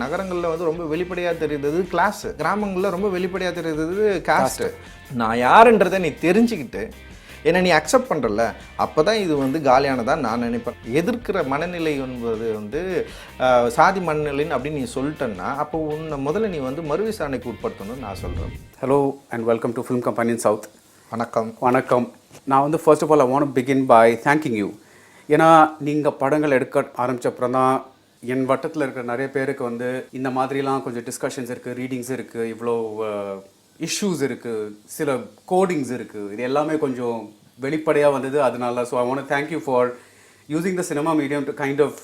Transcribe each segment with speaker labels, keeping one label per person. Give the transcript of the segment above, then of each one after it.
Speaker 1: நகரங்களில் வந்து ரொம்ப வெளிப்படையாக தெரியுது கிளாஸ், கிராமங்களில் ரொம்ப வெளிப்படையாக தெரியுது காஸ்ட்டு. நான் யாருன்றதை நீ தெரிஞ்சுக்கிட்டு என்னை நீ அக்செப்ட் பண்ணுறல, அப்போ தான் இது வந்து காலியானதான் நான் நினைப்பேன். எதிர்க்கிற மனநிலை என்பது வந்து சாதி மனநிலைன்னு அப்படின்னு நீ சொல்லிட்டேன்னா, அப்போ உன்னை முதல்ல நீ வந்து மறு விசாரணைக்கு உட்படுத்தணும்னு நான் சொல்கிறேன்.
Speaker 2: Hello and welcome to film company in south.
Speaker 1: வணக்கம்.
Speaker 2: நான் வந்து first of all I want begin by thanking you. ஏன்னா நீங்கள் படங்கள் எடுக்க ஆரம்பித்தப்புறம் தான் என் வட்டத்தில் இருக்கிற நிறைய பேருக்கு வந்து இந்த மாதிரிலாம் கொஞ்சம் டிஸ்கஷன்ஸ் இருக்குது, ரீடிங்ஸ் இருக்குது, இவ்வளோ இஷ்யூஸ் இருக்குது, சில கோடிங்ஸ் இருக்குது, இது எல்லாமே கொஞ்சம் வெளிப்படையாக வந்தது. அதனால so I want thank you for using the cinema medium to kind of,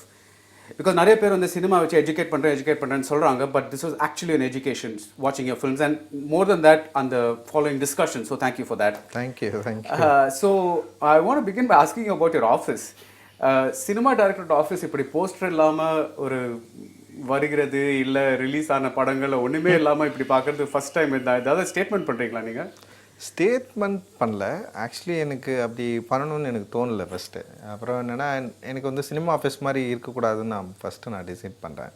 Speaker 2: because நிறைய பேர் வந்து சினிமா வச்சு எஜுகேட் பண்ணுறேன்னு சொல்கிறாங்க, but this was actually an education வாட்சிங் your films and more than that அந்த following discussion. So thank you for that.
Speaker 1: Thank you.
Speaker 2: So I want begin by asking about your office. Cinema director office இப்படி poster இல்லாமல் ஒரு வருகிறது, இல்லை release ஆன படங்கள் ஒன்றுமே இல்லாமல் இப்படி பார்க்குறது ஃபஸ்ட் டைம். ஏதாவது ஸ்டேட்மெண்ட் பண்ணுறீங்களா நீங்கள்?
Speaker 1: ஸ்டேட்மெண்ட் பண்ணல, ஆக்சுவலி எனக்கு அப்படி பண்ணணும்னு எனக்கு தோணலை ஃபஸ்ட்டு. அப்புறம் என்னென்னா, எனக்கு வந்து சினிமா ஆஃபீஸ் மாதிரி இருக்கக்கூடாதுன்னு நான் டிசைட் பண்ணுறேன்.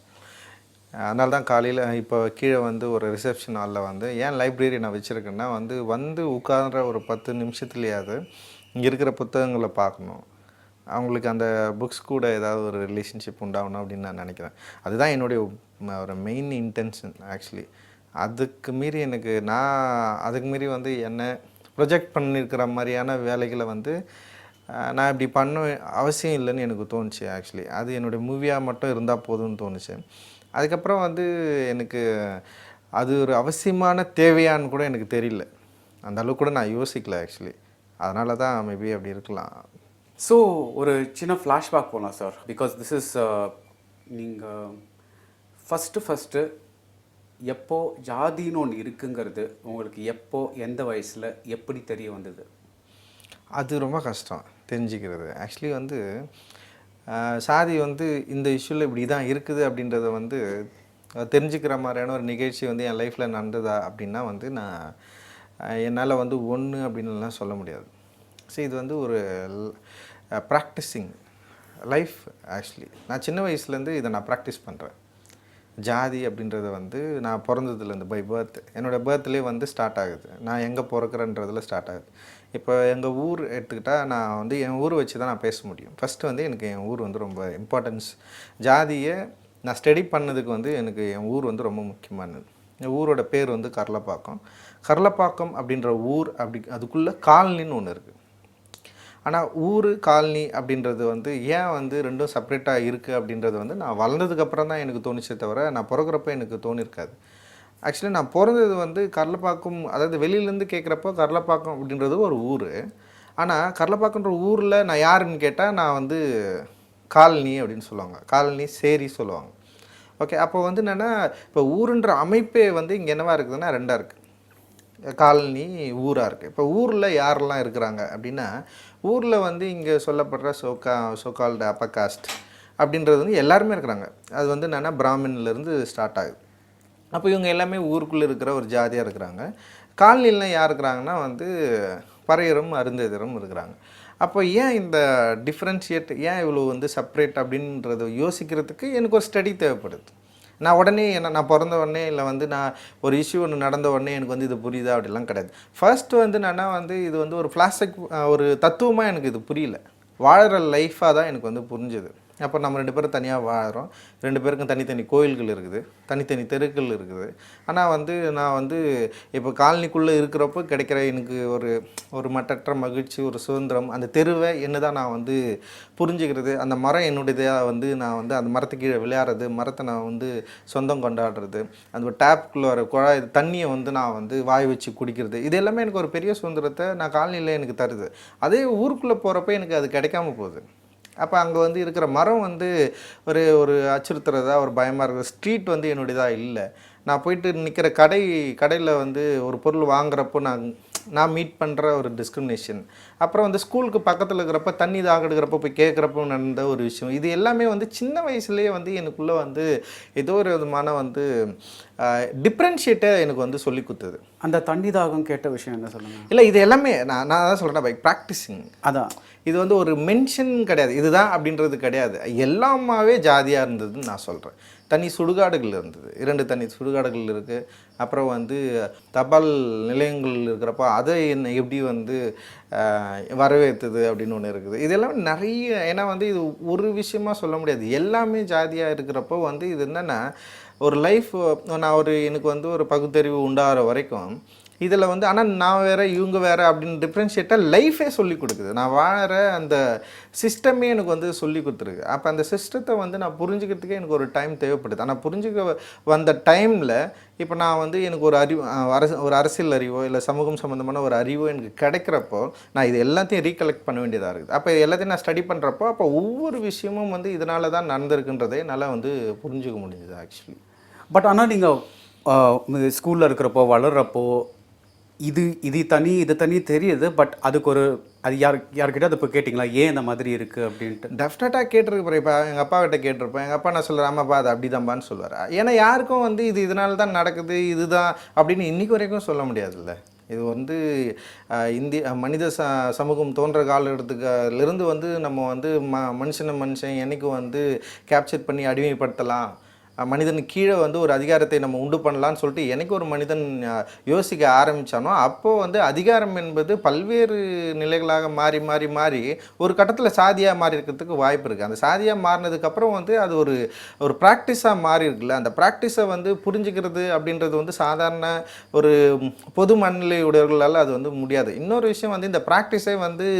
Speaker 1: அதனால தான் காலையில் இப்போ கீழே வந்து ஒரு ரிசப்ஷன் ஹாலில் வந்து ஏன் லைப்ரரி நான் வச்சுருக்கேன்னா, வந்து உட்கார்ற ஒரு 10 நிமிஷத்துலையாவது இங்கே இருக்கிற புத்தகங்களை பார்க்கணும், அவங்களுக்கு அந்த புக்ஸ் கூட ஏதாவது ஒரு ரிலேஷன்ஷிப் உண்டாகணும் அப்படின்னு நான் நினைக்கிறேன். அதுதான் என்னுடைய ஒரு மெயின் இன்டென்ஷன் ஆக்சுவலி. அதுக்கு மீறி அதுக்கு மீறி வந்து என்னை ப்ரொஜெக்ட் பண்ணியிருக்கிற மாதிரியான வேலைகளை வந்து நான் இப்படி பண்ண அவசியம் இல்லைன்னு எனக்கு தோணுச்சு ஆக்சுவலி. அது என்னுடைய மூவியாக மட்டும் இருந்தால் போதும்னு தோணுச்சு. அதுக்கப்புறம் வந்து எனக்கு அது ஒரு அவசியமான தேவையான்னு கூட எனக்கு தெரியல, அந்த அளவுக்கு கூட நான் யோசிக்கல ஆக்சுவலி. அதனால தான் மேபி அப்படி இருக்கலாம்.
Speaker 2: ஸோ ஒரு சின்ன ஃப்ளாஷ்பேக் போகலாம் சார், பிகாஸ் திஸ் இஸ் நீங்கள் ஃபஸ்ட்டு எப்போ ஜாதின்னு ஒன்று இருக்குங்கிறது உங்களுக்கு எப்போ எந்த வயசில் எப்படி தெரிய வந்தது?
Speaker 1: அது ரொம்ப கஷ்டம் தெரிஞ்சுக்கிறது ஆக்சுவலி. வந்து சாதி வந்து இந்த இஷ்யூவில் இப்படி தான் இருக்குது அப்படின்றத வந்து தெரிஞ்சுக்கிற மாதிரியான ஒரு நிகழ்ச்சி வந்து என் லைஃப்பில் நடந்ததா அப்படின்னா வந்து என்னால் வந்து ஒன்று அப்படின்னுலாம் சொல்ல முடியாது. ஸோ இது வந்து ஒரு ப்ராக்டிஸிங் லைஃப் ஆக்சுவலி. நான் சின்ன வயசுலேருந்து இதை நான் ப்ராக்டிஸ் பண்ணுறேன். ஜாதி அப்படின்றத வந்து நான் பிறந்ததுலேருந்து பை பர்த், என்னோடய பர்த்லேயே வந்து ஸ்டார்ட் ஆகுது. நான் எங்கே பிறக்கிறன்றதில் ஸ்டார்ட் ஆகுது. இப்போ எங்கள் ஊர் எடுத்துக்கிட்டால் நான் வந்து என் ஊர் வச்சு தான் நான் பேச முடியும். ஃபஸ்ட்டு வந்து எனக்கு என் ஊர் வந்து ரொம்ப இம்பார்ட்டன்ஸ். ஜாதியை நான் ஸ்டடி பண்ணதுக்கு வந்து எனக்கு என் ஊர் வந்து ரொம்ப முக்கியமானது. என் ஊரோட பேர் வந்து கரலப்பாக்கம் அப்படின்ற ஊர். அதுக்குள்ளே காலனின்னு ஒன்று இருக்குது. ஆனால் ஊர் காலனி அப்படின்றது வந்து ஏன் வந்து ரெண்டும் செப்ரேட்டாக இருக்குது அப்படின்றது வந்து நான் வளர்ந்ததுக்கப்புறம் தான் எனக்கு தோணுச்சே தவிர, நான் பிறகுறப்ப எனக்கு தோணியிருக்காது. ஆக்சுவலி நான் பிறந்தது வந்து கரலப்பாக்கம், அதாவது வெளியிலேருந்து கேட்குறப்போ கரலப்பாக்கம் அப்படின்றது ஒரு ஊர். ஆனால் கரலப்பாக்கன்ற ஊரில் நான் யாருன்னு கேட்டால் நான் வந்து காலனி அப்படின்னு சொல்லுவாங்க, காலனி சேரி சொல்லுவாங்க. ஓகே, அப்போ வந்து என்னென்னா, இப்போ ஊருன்ற அமைப்பே வந்து இங்கே என்னவா இருக்குதுன்னா ரெண்டாக இருக்குது, காலனி ஊராக இருக்குது. இப்போ ஊரில் யாரெல்லாம் இருக்கிறாங்க அப்படின்னா, ஊரில் வந்து இங்கே சொல்லப்படுற சோகால்டு அப்பர் காஸ்ட் அப்படின்றது வந்து எல்லாருமே இருக்கிறாங்க. அது வந்து என்னென்னா பிராமின்லேருந்து ஸ்டார்ட் ஆகுது. அப்போ இவங்க எல்லாமே ஊருக்குள்ளே இருக்கிற ஒரு ஜாதியாக இருக்கிறாங்க. காலனிலாம் யார் இருக்கிறாங்கன்னா வந்து பறையரும் அருந்ததியரும் இருக்கிறாங்க. அப்போ ஏன் இந்த டிஃப்ரென்ஷியேட், ஏன் இவ்வளோ வந்து செப்ரேட் அப்படின்றத யோசிக்கிறதுக்கு எனக்கு ஒரு ஸ்டடி தேவைப்படுது. நான் உடனே நான் பிறந்த உடனே இல்லை வந்து நான் ஒரு இஷ்யூ ஒன்று நடந்த உடனே எனக்கு வந்து இது புரியுதா அப்படிலாம் கிடையாது. ஃபர்ஸ்ட்டு வந்து வந்து இது வந்து ஒரு ஃப்ளாஷிக் ஒரு தத்துவமாக எனக்கு இது புரியல, வாழற லைஃபாக தான் எனக்கு வந்து புரிஞ்சுது. அப்போ நம்ம 2 பேரும் தனியாக வாழறோம், 2 பேருக்கும் தனித்தனி கோயில்கள் இருக்குது, தனித்தனி தெருக்கள் இருக்குது. ஆனால் வந்து நான் வந்து இப்போ காலனிக்குள்ளே இருக்கிறப்போ கிடைக்கிற எனக்கு ஒரு மட்டற்ற மகிழ்ச்சி, ஒரு சுதந்திரம், அந்த தெருவை என்ன தான் நான் வந்து புரிஞ்சுக்கிறது. அந்த மரம் என்னுடையதாக வந்து நான் வந்து அந்த மரத்துக்கு கீழே விளையாடுறது, மரத்தை நான் வந்து சொந்தம் கொண்டாடுறது, அந்த டேப்புக்குள்ளே வர குழாய் தண்ணியை வந்து நான் வந்து வாய் வச்சு குடிக்கிறது, இது எல்லாமே எனக்கு ஒரு பெரிய சுதந்திரத்தை நான் காலனியில் எனக்கு தருது. அதே ஊருக்குள்ளே போகிறப்ப எனக்கு அது கிடைக்காம போகுது. அப்போ அங்கே வந்து இருக்கிற மரம் வந்து ஒரு அச்சுறுத்துறதா, ஒரு பயமாக இருக்குது. ஸ்ட்ரீட் வந்து என்னுடையதாக இல்லை. நான் போயிட்டு நிற்கிற கடையில் வந்து ஒரு பொருள் வாங்குறப்போ நான் மீட் பண்ணுற ஒரு டிஸ்கிரிமினேஷன். அப்புறம் வந்து ஸ்கூலுக்கு பக்கத்தில் இருக்கிறப்ப தண்ணி தாகெடுக்கிறப்போ போய் கேட்குறப்போ நடந்த ஒரு விஷயம், இது எல்லாமே வந்து சின்ன வயசுலேயே வந்து எனக்குள்ளே வந்து ஏதோ ஒரு விதமான வந்து டிஃப்ரென்ஷியேட்டை எனக்கு வந்து சொல்லி கொடுத்தது.
Speaker 2: அந்த தண்ணி தாகம் கேட்ட விஷயம் என்ன சொல்லுங்கள்?
Speaker 1: இல்லை இது எல்லாமே நான் நான் தான் சொல்கிறேன் பை ப்ராக்டிஸிங்.
Speaker 2: அதான்
Speaker 1: இது வந்து ஒரு மென்ஷன் கிடையாது, இதுதான் அப்படின்றது கிடையாது. எல்லாமாவே ஜாதியாக இருந்ததுன்னு நான் சொல்கிறேன். தனி சுடுகாடுகள் இருந்தது, 2 தனி சுடுகாடுகள் இருக்குது. அப்புறம் வந்து தபால் நிலையங்கள் இருக்கிறப்போ அதை என்ன எப்படி வந்து வரவேற்றுது அப்படின்னு ஒன்று இருக்குது. இதெல்லாம் நிறைய, ஏன்னா வந்து இது ஒரு விஷயமா சொல்ல முடியாது, எல்லாமே ஜாதியாக இருக்கிறப்போ வந்து இது என்னென்னா ஒரு லைஃப். நான் எனக்கு வந்து ஒரு பகுத்தறிவு உண்டாகிற வரைக்கும் இதில் வந்து ஆனால் நான் வேறு இவங்க வேறு அப்படின்னு டிஃப்ரென்ஷியேட்டாக லைஃபே சொல்லி கொடுக்குது. நான் வாழற அந்த சிஸ்டமே எனக்கு வந்து சொல்லி கொடுத்துருக்கு. அப்போ அந்த சிஸ்டத்தை வந்து நான் புரிஞ்சுக்கிறதுக்கே எனக்கு ஒரு டைம் தேவைப்படுது. ஆனால் புரிஞ்சுக்க வந்த டைமில் இப்போ நான் வந்து எனக்கு ஒரு அறிவு ஒரு அரசியல் அறிவோ இல்லை சமூகம் சம்மந்தமான ஒரு அறிவோ எனக்கு கிடைக்கிறப்போ நான் இது எல்லாத்தையும் ரீகலெக்ட் பண்ண வேண்டியதாக இருக்குது. அப்போ எல்லாத்தையும் நான் ஸ்டடி பண்ணுறப்போ அப்போ ஒவ்வொரு விஷயமும் வந்து இதனால தான் நடந்திருக்குன்றதே என்னால் வந்து புரிஞ்சுக்க முடிஞ்சுது ஆக்சுவலி.
Speaker 2: பட் ஆனால் நீங்கள் ஸ்கூலில் இருக்கிறப்போ வளர்கிறப்போ இது தனி தெரியுது. பட் அதுக்கு அது யார்கிட்ட அதை இப்போ கேட்டிங்களா, ஏன் இந்த மாதிரி இருக்குது அப்படின்ட்டு?
Speaker 1: டெஃபினட்டாக கேட்டிருப்பேன். இப்போ எங்கள் அப்பா கிட்ட கேட்டிருப்பேன். எங்கள் அப்பா நான் சொல்கிறேன், ஆமாப்பா அது அப்படி தான்பான்னு சொல்லுவார். ஏன்னா யாருக்கும் வந்து இது இதனால தான் நடக்குது இதுதான் அப்படின்னு இன்றைக்கு வரைக்கும் சொல்ல முடியாதுல்ல. இது வந்து மனித சமூகம் தோன்ற காலத்துலேருந்து வந்து நம்ம வந்து மனுஷன் என்றைக்கும் வந்து கேப்சர் பண்ணி அடிமைப்படுத்தலாம், மனிதனுக்கு கீழே வந்து ஒரு அதிகாரத்தை நம்ம உண்டு பண்ணலான்னு சொல்லிட்டு எனக்கு ஒரு மனிதன் யோசிக்க ஆரம்பித்தானோ அப்போது வந்து அதிகாரம் என்பது பல்வேறு நிலைகளாக மாறி மாறி மாறி ஒரு கட்டத்தில் சாதியாக மாறி இருக்கிறதுக்கு வாய்ப்பு இருக்குது. அந்த சாதியாக மாறினதுக்கப்புறம் வந்து அது ஒரு ப்ராக்டிஸாக மாறி இருக்குல்ல. அந்த ப்ராக்டிஸை வந்து புரிஞ்சுக்கிறது அப்படின்றது வந்து சாதாரண ஒரு பொது மனநிலை உடையவர்களால் அது வந்து முடியாது. இன்னொரு விஷயம் வந்து இந்த ப்ராக்டிஸை வந்து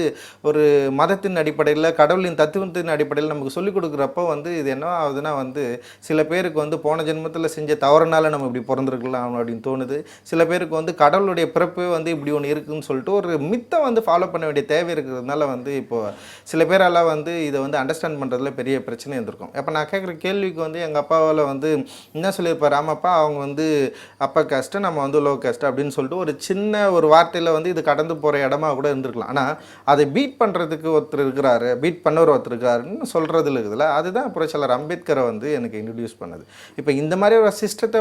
Speaker 1: ஒரு மதத்தின் அடிப்படையில் கடவுளின் தத்துவத்தின் அடிப்படையில் நமக்கு சொல்லிக் கொடுக்குறப்போ வந்து இது என்ன ஆகுதுன்னா வந்து சில பேருக்கு வந்து போன ஜென்மத்தில் செஞ்ச தவறுனால நம்ம இப்படி பிறந்திருக்கலாம் அப்படின்னு தோணுது. சில பேருக்கு வந்து கடவுளுடைய பிறப்பு வந்து இப்படி ஒன்று இருக்குதுன்னு சொல்லிட்டு ஒரு மித்தை வந்து ஃபாலோ பண்ண வேண்டிய தேவை இருக்கிறதுனால வந்து இப்போது சில பேரெல்லாம் வந்து இதை வந்து அண்டர்ஸ்டாண்ட் பண்ணுறதுல பெரிய பிரச்சனை இருந்திருக்கும். அப்போ நான் கேட்குற கேள்விக்கு வந்து எங்கள் அப்பாவால் வந்து என்ன சொல்லியிருப்பார், ஆமாப்பா அவங்க வந்து அப்பா கேஸ்ட்டு நம்ம வந்து லோ கேஸ்ட்டு அப்படின்னு சொல்லிட்டு ஒரு சின்ன ஒரு வார்த்தையில் வந்து இது கடந்து போகிற இடமா கூட இருந்திருக்கலாம். ஆனால் அதை பீட் பண்ணுறதுக்கு ஒருத்தர் இருக்கிறாரு, பீட் பண்ணவர் ஒருத்தர் இருக்கிறாருன்னு சொல்கிறதுல இருக்குதுல்ல, அதுதான் புரட்சியாளர் அம்பேத்கரை வந்து எனக்கு இன்ட்ரடியூஸ் பண்ணது. இப்போ இந்த மாதிரி ஒரு சிஸ்டத்தை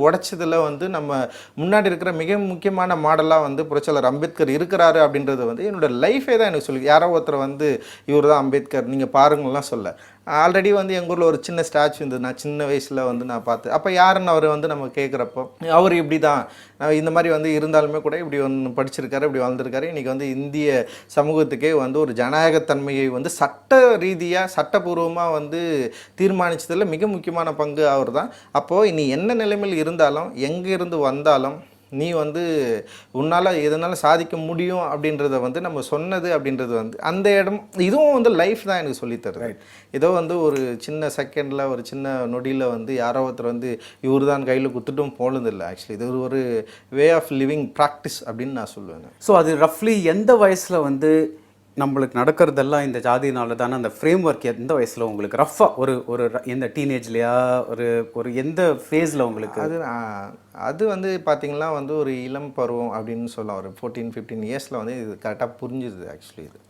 Speaker 1: உடைச்சதில் வந்து நம்ம முன்னாடி இருக்கிற மிக முக்கியமான மாடலாக வந்து புரட்சியாளர் அம்பேத்கர் இருக்கிறாரு அப்படின்றது வந்து என்னோட லைஃபே தான் எனக்கு சொல்லி. யாரோ ஒருத்தர் வந்து இவர் தான் அம்பேத்கர் நீங்கள் பாருங்கள்லாம் சொல்ல. ஆல்ரெடி வந்து எங்கள் ஊரில் ஒரு சின்ன ஸ்டாச்சு இருந்தது, நான் சின்ன வயசில் வந்து நான் பார்த்து. அப்போ யாருன்னு அவர் வந்து நம்ம கேட்குறப்போ அவர் இப்படி தான் இந்த மாதிரி வந்து இருந்தாலுமே கூட இப்படி ஒன்று படிச்சிருக்காரு, இப்படி வாழ்ந்திருக்காரு. இன்றைக்கி வந்து இந்திய சமூகத்துக்கே வந்து ஒரு ஜனநாயகத்தன்மையை வந்து சட்ட ரீதியாக சட்டபூர்வமாக வந்து தீர்மானித்ததில் மிக முக்கியமான பங்கு அவர் தான். அப்போது நீ என்ன நிலைமையில் இருந்தாலும் எங்கே இருந்து வந்தாலும் நீ வந்து உன்னால் எதனாலும் சாதிக்க முடியும் அப்படின்றத வந்து நம்ம சொன்னது அப்படின்றது வந்து அந்த இடம் இதுவும் வந்து லைஃப் தான் எனக்கு சொல்லித்தருது. ஏதோ வந்து ஒரு சின்ன செகண்டில் ஒரு சின்ன நொடியில் வந்து யாரோ ஒருத்தர் வந்து இவர் தான் கையில் குத்துட்டும் போனதில்லை. ஆக்சுவலி இது ஒரு வே ஆஃப் லிவிங் ப்ராக்டிஸ் அப்படின்னு நான் சொல்லுவேன்.
Speaker 2: ஸோ அது ரஃப்லி எந்த வயசில் வந்து நம்மளுக்கு நடக்கிறதெல்லாம் இந்த ஜாதினால தானே அந்த ஃப்ரேம் ஒர்க் எந்த வயசில் உங்களுக்கு ரஃபாக ஒரு எந்த டீனேஜ்லையா ஒரு எந்த ஃபேஸில் உங்களுக்கு?
Speaker 1: அது வந்து பார்த்திங்கன்னா வந்து ஒரு இளம் பருவம் அப்படின்னு சொல்லலாம். ஒரு 14-15 இயர்ஸில் வந்து இது கரெக்டாக புரிஞ்சுது ஆக்சுவலி. இது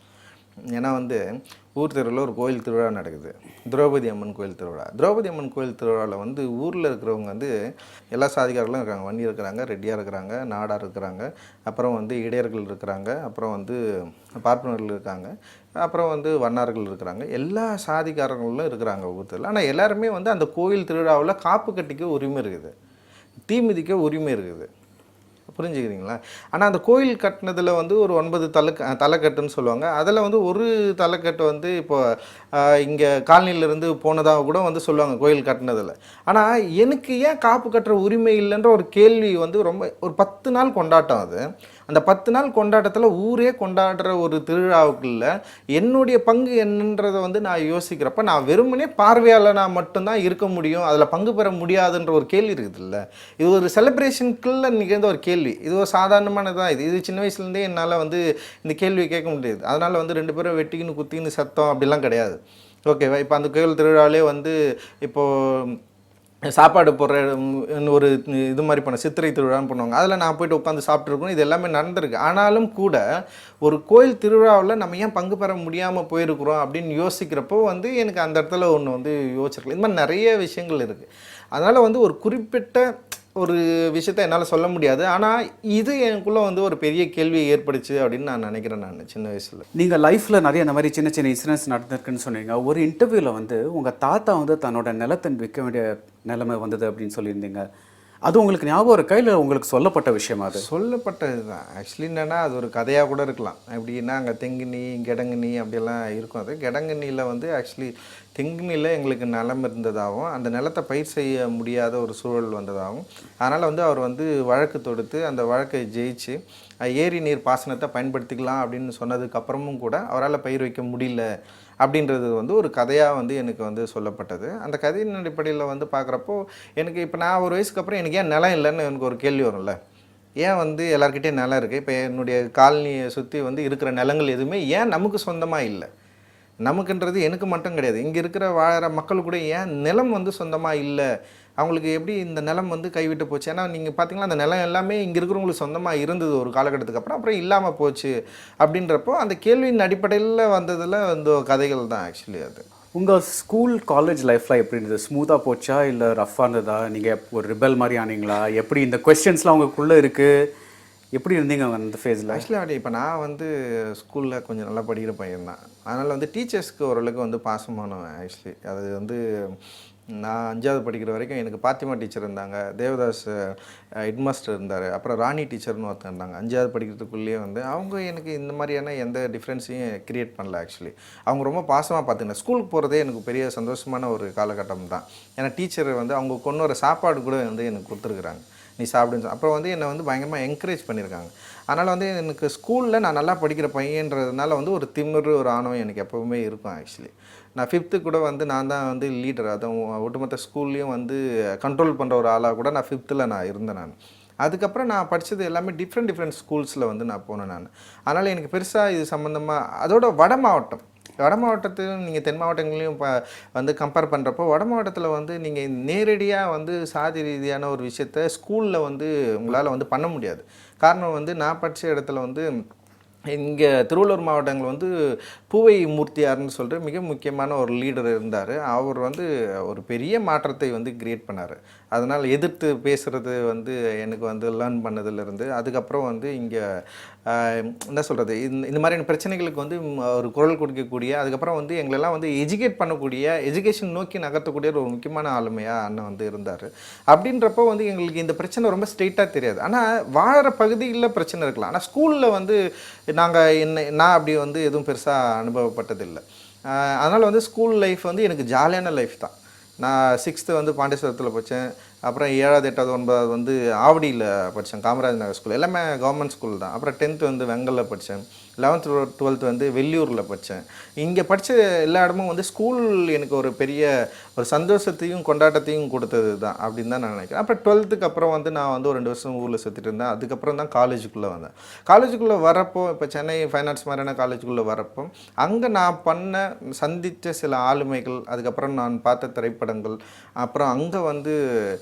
Speaker 1: ஏன்னா வந்து ஊர் தெருவில் ஒரு கோயில் திருவிழா நடக்குது, திரௌபதி அம்மன் கோயில் திருவிழா. திரௌபதி அம்மன் கோயில் திருவிழாவில் வந்து ஊரில் இருக்கிறவங்க வந்து எல்லா சாதிகாரர்களும் இருக்காங்க. வண்டி இருக்கிறாங்க, ரெட்டியாக இருக்கிறாங்க, நாடார் இருக்கிறாங்க, அப்புறம் வந்து இடையர்கள் இருக்கிறாங்க, அப்புறம் வந்து பார்ப்பனர்கள் இருக்காங்க, அப்புறம் வந்து வண்ணார்கள் இருக்கிறாங்க. எல்லா சாதிகாரங்களும் இருக்கிறாங்க ஊர் தெருவில். ஆனால் எல்லாருமே வந்து அந்த கோயில் திருவிழாவில் காப்பு கட்டிக்க உரிமை இருக்குது, தீ மிதிக்க உரிமை இருக்குது. புரிஞ்சுக்கிறீங்களா? ஆனால் அந்த கோயில் கட்டினதில் வந்து ஒரு 9 தலைக்கட்டுன்னு சொல்லுவாங்க. அதில் வந்து ஒரு தலைக்கட்டு வந்து இப்போ இங்கே காலனியிலேருந்து போனதாக கூட வந்து சொல்லுவாங்க கோயில் கட்டினதில். ஆனால் எனக்கு ஏன் காப்பு கட்டுற உரிமை இல்லைன்ற ஒரு கேள்வி வந்து ரொம்ப ஒரு 10 நாள் கொண்டாட்டம். அது அந்த 10 நாள் கொண்டாட்டத்தில் ஊரே கொண்டாடுற ஒரு திருவிழாவுக்குள்ள என்னுடைய பங்கு என்னன்றதை வந்து நான் யோசிக்கிறப்ப நான் வெறுமனே பார்வையாளனாக மட்டும்தான் இருக்க முடியும், அதில் பங்கு பெற முடியாதுன்ற ஒரு கேள்வி இருக்குதுல்ல. இது ஒரு செலிப்ரேஷனுக்குள்ளே நிகழ்ந்த ஒரு கேள்வி. இது ஒரு சாதாரணமானதான். இது சின்ன வயசுலேருந்தே என்னால் வந்து இந்த கேள்வி கேட்க முடியாது. அதனால் வந்து 2 பேரும் வெட்டிக்கின்னு குத்தின்னு சத்தம் அப்படிலாம் கிடையாது. ஓகேவா? இப்போ அந்த கோயில் திருவிழாவிலே வந்து இப்போது சாப்பாடு போடுற ஒரு இது மாதிரி பண்ண சித்திரை திருவிழான்னு பண்ணுவாங்க. அதில் நான் போய்ட்டு உட்காந்து சாப்பிட்ருக்கணும். இது எல்லாமே நடந்திருக்கு. ஆனாலும் கூட ஒரு கோயில் திருவிழாவில் நம்ம ஏன் பங்கு பெற முடியாமல் போயிருக்கிறோம் அப்படின்னு யோசிக்கிறப்போ வந்து எனக்கு அந்த இடத்துல ஒன்று வந்து யோசிச்சிருக்கலாம். இது மாதிரி நிறைய விஷயங்கள் இருக்குது. அதனால் வந்து ஒரு குறிப்பிட்ட ஒரு விஷயத்த என்னால் சொல்ல முடியாது. ஆனால் இது எனக்குள்ளே வந்து ஒரு பெரிய கேள்வியை ஏற்படுச்சு அப்படின்னு நான் நினைக்கிறேன் நான் சின்ன வயசில்.
Speaker 2: நீங்கள் லைஃப்பில் நிறைய இந்த மாதிரி சின்ன சின்ன இன்சிடென்ட்ஸ் நடந்திருக்குன்னு சொன்னீங்க. ஒரு இன்டர்வியூவில் வந்து உங்கள் தாத்தா வந்து தன்னோட நிலத்தை விற்க வேண்டிய நிலைமை வந்தது அப்படின்னு சொல்லியிருந்தீங்க. அது உங்களுக்கு ஞாபகம் இருக்கா, இல்லை உங்களுக்கு சொல்லப்பட்ட விஷயமா அது?
Speaker 1: சொல்லப்பட்டது தான். ஆக்சுவலி என்னென்னா அது ஒரு கதையாக கூட இருக்கலாம். எப்படின்னா அங்கே தெங்கினி கெடங்கினி அப்படியெல்லாம் இருக்கும். அது கெடங்கினியில் வந்து ஆக்சுவலி தெங்கினியில் எங்களுக்கு நிலம் இருந்ததாகவும் அந்த நிலத்தை பயிர் செய்ய முடியாத ஒரு சூழல் வந்ததாகவும் அதனால் வந்து அவர் வந்து வழக்கு தொடுத்து அந்த வழக்கை ஜெயிச்சு ஏரி நீர் பாசனத்தை பயன்படுத்திக்கலாம் அப்படின்னு சொன்னதுக்கப்புறமும் கூட அவரால் பயிர் வைக்க முடியல அப்படின்றது வந்து ஒரு கதையாக வந்து எனக்கு வந்து சொல்லப்பட்டது. அந்த கதையின் அடிப்படையில் வந்து பார்க்குறப்போ எனக்கு இப்போ நான் ஒரு வயசுக்கு அப்புறம் எனக்கு ஏன் நிலம் இல்லைன்னு எனக்கு ஒரு கேள்வி வரும்ல. ஏன் வந்து எல்லாருக்கிட்டேயும் நிலம் இருக்குது, இப்போ என்னுடைய காலனியை சுற்றி வந்து இருக்கிற நிலங்கள் எதுவுமே ஏன் நமக்கு சொந்தமாக இல்லை? நமக்குன்றது எனக்கு மட்டும் கிடையாது, இங்கே இருக்கிற வாழற மக்கள் கூட ஏன் நிலம் வந்து சொந்தமாக இல்லை? அவங்களுக்கு எப்படி இந்த நிலம் வந்து கைவிட்டு போச்சு? ஏன்னா நீங்கள் பார்த்தீங்கன்னா அந்த நிலம் எல்லாமே இங்கே இருக்கிறவங்களுக்கு சொந்தமாக இருந்தது ஒரு காலகட்டத்துக்கு அப்புறம் இல்லாமல் போச்சு. அப்படின்றப்போ அந்த கேள்வியின் அடிப்படையில் வந்ததில் இந்த கதைகள் தான் ஆக்சுவலி அது.
Speaker 2: உங்கள் ஸ்கூல் காலேஜ் லைஃப்பில் எப்படி இருந்தது? ஸ்மூத்தாக போச்சா இல்லை ரஃப்பாக இருந்ததா? நீங்கள் ஒரு ரிபல் மாதிரி ஆனீங்களா? எப்படி இந்த கொஸ்டின்ஸ்லாம் உங்களுக்குள்ளே இருக்குது? எப்படி இருந்தீங்க அந்த ஃபேஸில்?
Speaker 1: ஆக்சுவலி இப்போ நான் வந்து ஸ்கூலில் கொஞ்சம் நல்லா படிக்கிற பையன் தான். அதனால் வந்து டீச்சர்ஸ்க்கு ஓரளவுக்கு வந்து பாசமானவன் ஆக்சுவலி. அது வந்து நான் 5வது படிக்கிற வரைக்கும் எனக்கு பாத்திமா டீச்சர் இருந்தாங்க, தேவதாஸ் ஹெட்மாஸ்டர் இருந்தார், அப்புறம் ராணி டீச்சர்னு ஒருத்தர் இருந்தாங்க. 5வது படிக்கிறதுக்குள்ளேயே வந்து அவங்க எனக்கு இந்த மாதிரியான எந்த டிஃப்ரென்ஸையும் கிரியேட் பண்ணல ஆக்சுவலி. அவங்க ரொம்ப பாசமாக பார்த்துக்கிட்டேன். ஸ்கூலுக்கு போகிறதே எனக்கு பெரிய சந்தோஷமான ஒரு காலகட்டம் தான். ஏன்னா டீச்சர் வந்து அவங்க கொண்டு வர சாப்பாடு கூட வந்து எனக்கு கொடுத்துருக்குறாங்க, நீ சாப்பிடுன்னு. அப்புறம் வந்து என்னை வந்து பயங்கரமாக என்கரேஜ் பண்ணியிருக்காங்க. அதனால் வந்து எனக்கு ஸ்கூலில் நான் நல்லா படிக்கிற பையன்றதுனால வந்து ஒரு திமிரு ஒரு ஆணவம் எனக்கு எப்போவுமே இருக்கும் ஆக்சுவலி. நான் 5th கூட வந்து நான் தான் வந்து லீடர், அதுவும் ஒட்டுமொத்த ஸ்கூல்லையும் வந்து கண்ட்ரோல் பண்ணுற ஒரு ஆளாக கூட நான் 5th நான் இருந்தேன். அதுக்கப்புறம் நான் படித்தது எல்லாமே டிஃப்ரெண்ட் ஸ்கூல்ஸில் வந்து நான் போனேன் நான். அதனால் எனக்கு பெருசாக இது சம்மந்தமாக அதோட வட மாவட்டத்திலும் நீங்கள் தென் மாவட்டங்களையும் வந்து கம்பேர் பண்ணுறப்போ வட மாவட்டத்தில் வந்து நீங்கள் நேரடியாக வந்து சாதி ரீதியான ஒரு விஷயத்த ஸ்கூலில் வந்து உங்களால் வந்து பண்ண முடியாது. காரணம் வந்து நான் படித்த இடத்துல வந்து இங்கே திருவள்ளூர் மாவட்டங்கள் வந்து பூவை மூர்த்தியார்னு சொல்கிற மிக முக்கியமான ஒரு லீடர் இருந்தார். அவர் வந்து ஒரு பெரிய மாற்றத்தை வந்து கிரியேட் பண்ணார். அதனால் எதிர்த்து பேசுகிறது வந்து எனக்கு வந்து லேர்ன் பண்ணதுலேருந்து அதுக்கப்புறம் வந்து இங்கே என்ன சொல்கிறது, இந்த மாதிரியான பிரச்சனைகளுக்கு வந்து ஒரு குரல் கொடுக்கக்கூடிய, அதுக்கப்புறம் வந்து எங்களெல்லாம் வந்து எஜுகேட் பண்ணக்கூடிய, எஜுகேஷன் நோக்கி நகர்த்தக்கூடிய ஒரு முக்கியமான ஆளுமையாக அண்ணன் வந்து இருந்தார். அப்படின்றப்போ வந்து எங்களுக்கு இந்த பிரச்சனை ரொம்ப ஸ்ட்ரெயிட்டாக தெரியாது. ஆனால் வாழற பகுதியில் பிரச்சனை இருக்கலாம். ஆனால் ஸ்கூலில் வந்து நான் அப்படி வந்து எதுவும் பெருசாக அனுபவப்பட்டதில்லை. அதனால் வந்து ஸ்கூல் லைஃப் வந்து எனக்கு ஜாலியான லைஃப் தான். நான் 6th வந்து பாண்டியேஸ்வரத்தில் படித்தேன். அப்புறம் 7வது 8வது 9வது வந்து ஆவடியில் படித்தேன், காமராஜ் நகர் ஸ்கூல், எல்லாமே கவர்மெண்ட் ஸ்கூல் தான். அப்புறம் 10th வந்து வெங்கலில் படித்தேன். 11th 12th வந்து வெள்ளியூரில் படித்தேன். இங்கே படித்த எல்லா இடமும் வந்து ஸ்கூல் எனக்கு ஒரு பெரிய ஒரு சந்தோஷத்தையும் கொண்டாட்டத்தையும் கொடுத்தது தான் அப்படின்னு தான் நான் நினைக்கிறேன். அப்புறம் 12th அப்புறம் வந்து நான் வந்து ஒரு 2 வருஷம் ஊரில் சுற்றிட்டு இருந்தேன். அதுக்கப்புறம் தான் காலேஜுக்குள்ளே வந்தேன். காலேஜுக்குள்ளே வரப்போ இப்போ சென்னை ஃபைன் ஆர்ட்ஸ் மாதிரியான காலேஜுக்குள்ளே வரப்போ அங்கே நான் சந்தித்த சில ஆளுமைகள், அதுக்கப்புறம் நான் பார்த்த திரைப்படங்கள், அப்புறம் அங்கே வந்து